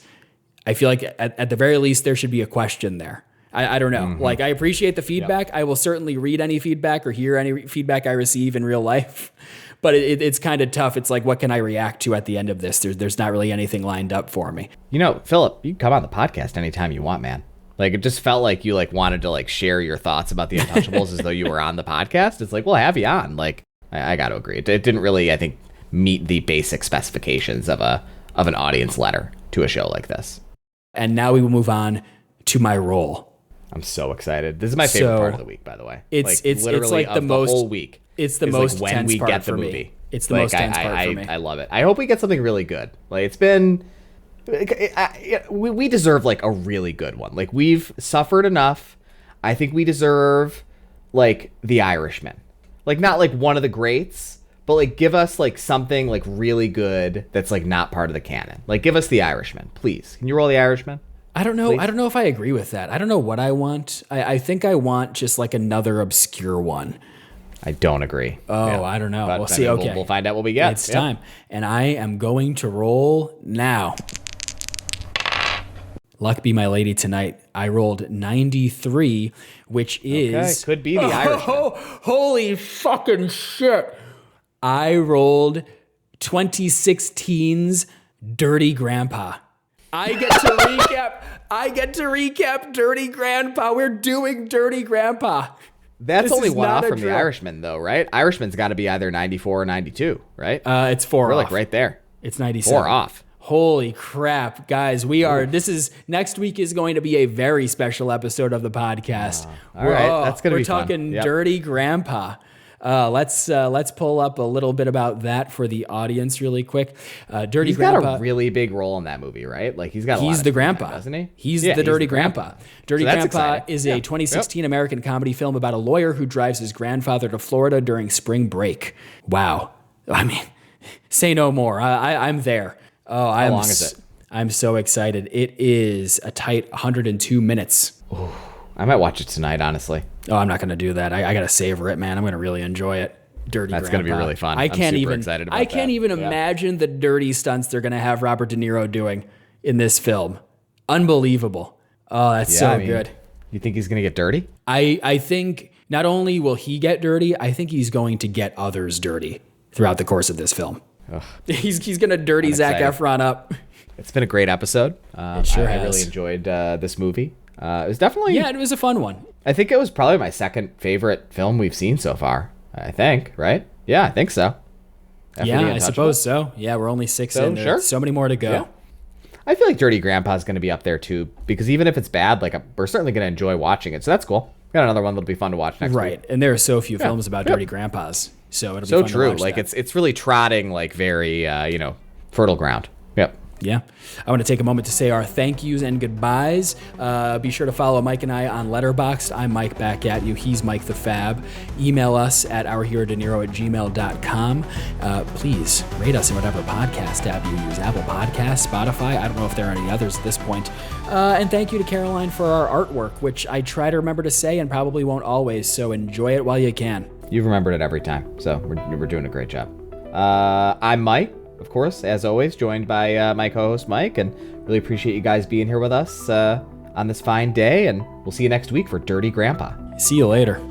S2: I feel like at the very least there should be a question there. I don't know. Mm-hmm. Like I appreciate the feedback. Yep. I will certainly read any feedback or hear any feedback I receive in real life. But it's kind of tough. It's like, what can I react to at the end of this? There's not really anything lined up for me.
S1: Philip, you can come on the podcast anytime you want, man. Like, it just felt like you wanted to share your thoughts about the Untouchables as though you were on the podcast. It's like, we'll have you on. Like, I got to agree. It didn't really, I think, meet the basic specifications of an audience letter to a show like this.
S2: And now we will move on to my role.
S1: I'm so excited. This is my favorite part of the week, by the way.
S2: It's literally like the
S1: whole week.
S2: It's the most tense part for me. It's the most tense part for me.
S1: I love it. I hope we get something really good. Like, it's been... we deserve a really good one. Like, we've suffered enough. I think we deserve The Irishman. Not one of the greats, but give us something really good that's not part of the canon. Give us The Irishman, please. Can you roll The Irishman?
S2: I don't know.
S1: Please?
S2: I don't know if I agree with that. I don't know what I want. I think I want just another obscure one.
S1: I don't agree.
S2: Oh, yeah. I don't know. We'll see. Okay.
S1: We'll find out what we get.
S2: It's time. And I am going to roll now. Luck be my lady tonight. I rolled 93, which is...
S1: could be The Irishman.
S2: Holy fucking shit. I rolled 2016's Dirty Grandpa. I get to recap Dirty Grandpa. We're doing Dirty Grandpa.
S1: That's only one off from The Irishman, though, right? Irishman's got to be either 94 or 92, right?
S2: It's 4
S1: We're
S2: off.
S1: Right there.
S2: It's 97.
S1: 4 off.
S2: Holy crap, guys. Next week is going to be a very special episode of the podcast.
S1: All right, that's going to be fun.
S2: We're talking Dirty Grandpa. Let's pull up a little bit about that for the audience really quick. Dirty Grandpa.
S1: He's got a really big role in that movie, right? He's got a lot
S2: He's
S1: of
S2: the grandpa,
S1: time, doesn't he?
S2: He's the Dirty Grandpa. Dirty Grandpa
S1: exciting.
S2: is a 2016 American comedy film about a lawyer who drives his grandfather to Florida during spring break. Wow. I mean, say no more. I'm there. Oh,
S1: How long is it?
S2: I'm so excited. It is a tight 102 minutes.
S1: Ooh, I might watch it tonight, honestly.
S2: Oh, I'm not going to do that. I got to savor it, man. I'm going to really enjoy it. Dirty Grandpa.
S1: That's going to be really fun. I'm super excited about that.
S2: I can't even imagine the dirty stunts they're going to have Robert De Niro doing in this film. Unbelievable. Oh, that's good.
S1: You think he's going to get dirty?
S2: I think not only will he get dirty, I think he's going to get others dirty throughout the course of this film. Ugh. He's going to dirty Zac Efron up.
S1: It's been a great episode.
S2: It sure has.
S1: I really enjoyed this movie. It was definitely...
S2: Yeah, it was a fun one.
S1: I think it was probably my second favorite film we've seen so far. I think, right? Yeah, I think so.
S2: Yeah, I suppose so. Yeah, we're only 6 in. There's so many more to go.
S1: Yeah. I feel like Dirty Grandpa is going to be up there too, because even if it's bad, we're certainly going to enjoy watching it. So that's cool. Got another one that'll be fun to watch next week.
S2: Right, and there are so few films about dirty grandpas, so it'll be fun
S1: true.
S2: To watch that.
S1: It's really trotting very fertile ground. Yep.
S2: Yeah. I want to take a moment to say our thank yous and goodbyes. Be sure to follow Mike and I on Letterboxd. I'm Mike back at you. He's Mike the Fab. Email us at ourherodeniro@gmail.com. Please rate us in whatever podcast app you use. Apple Podcasts, Spotify. I don't know if there are any others at this point. And thank you to Caroline for our artwork, which I try to remember to say and probably won't always. So enjoy it while you can.
S1: You've remembered it every time. So we're doing a great job. I'm Mike. Of course, as always, joined by my co-host Mike, and really appreciate you guys being here with us on this fine day, and we'll see you next week for Dirty Grandpa.
S2: See you later.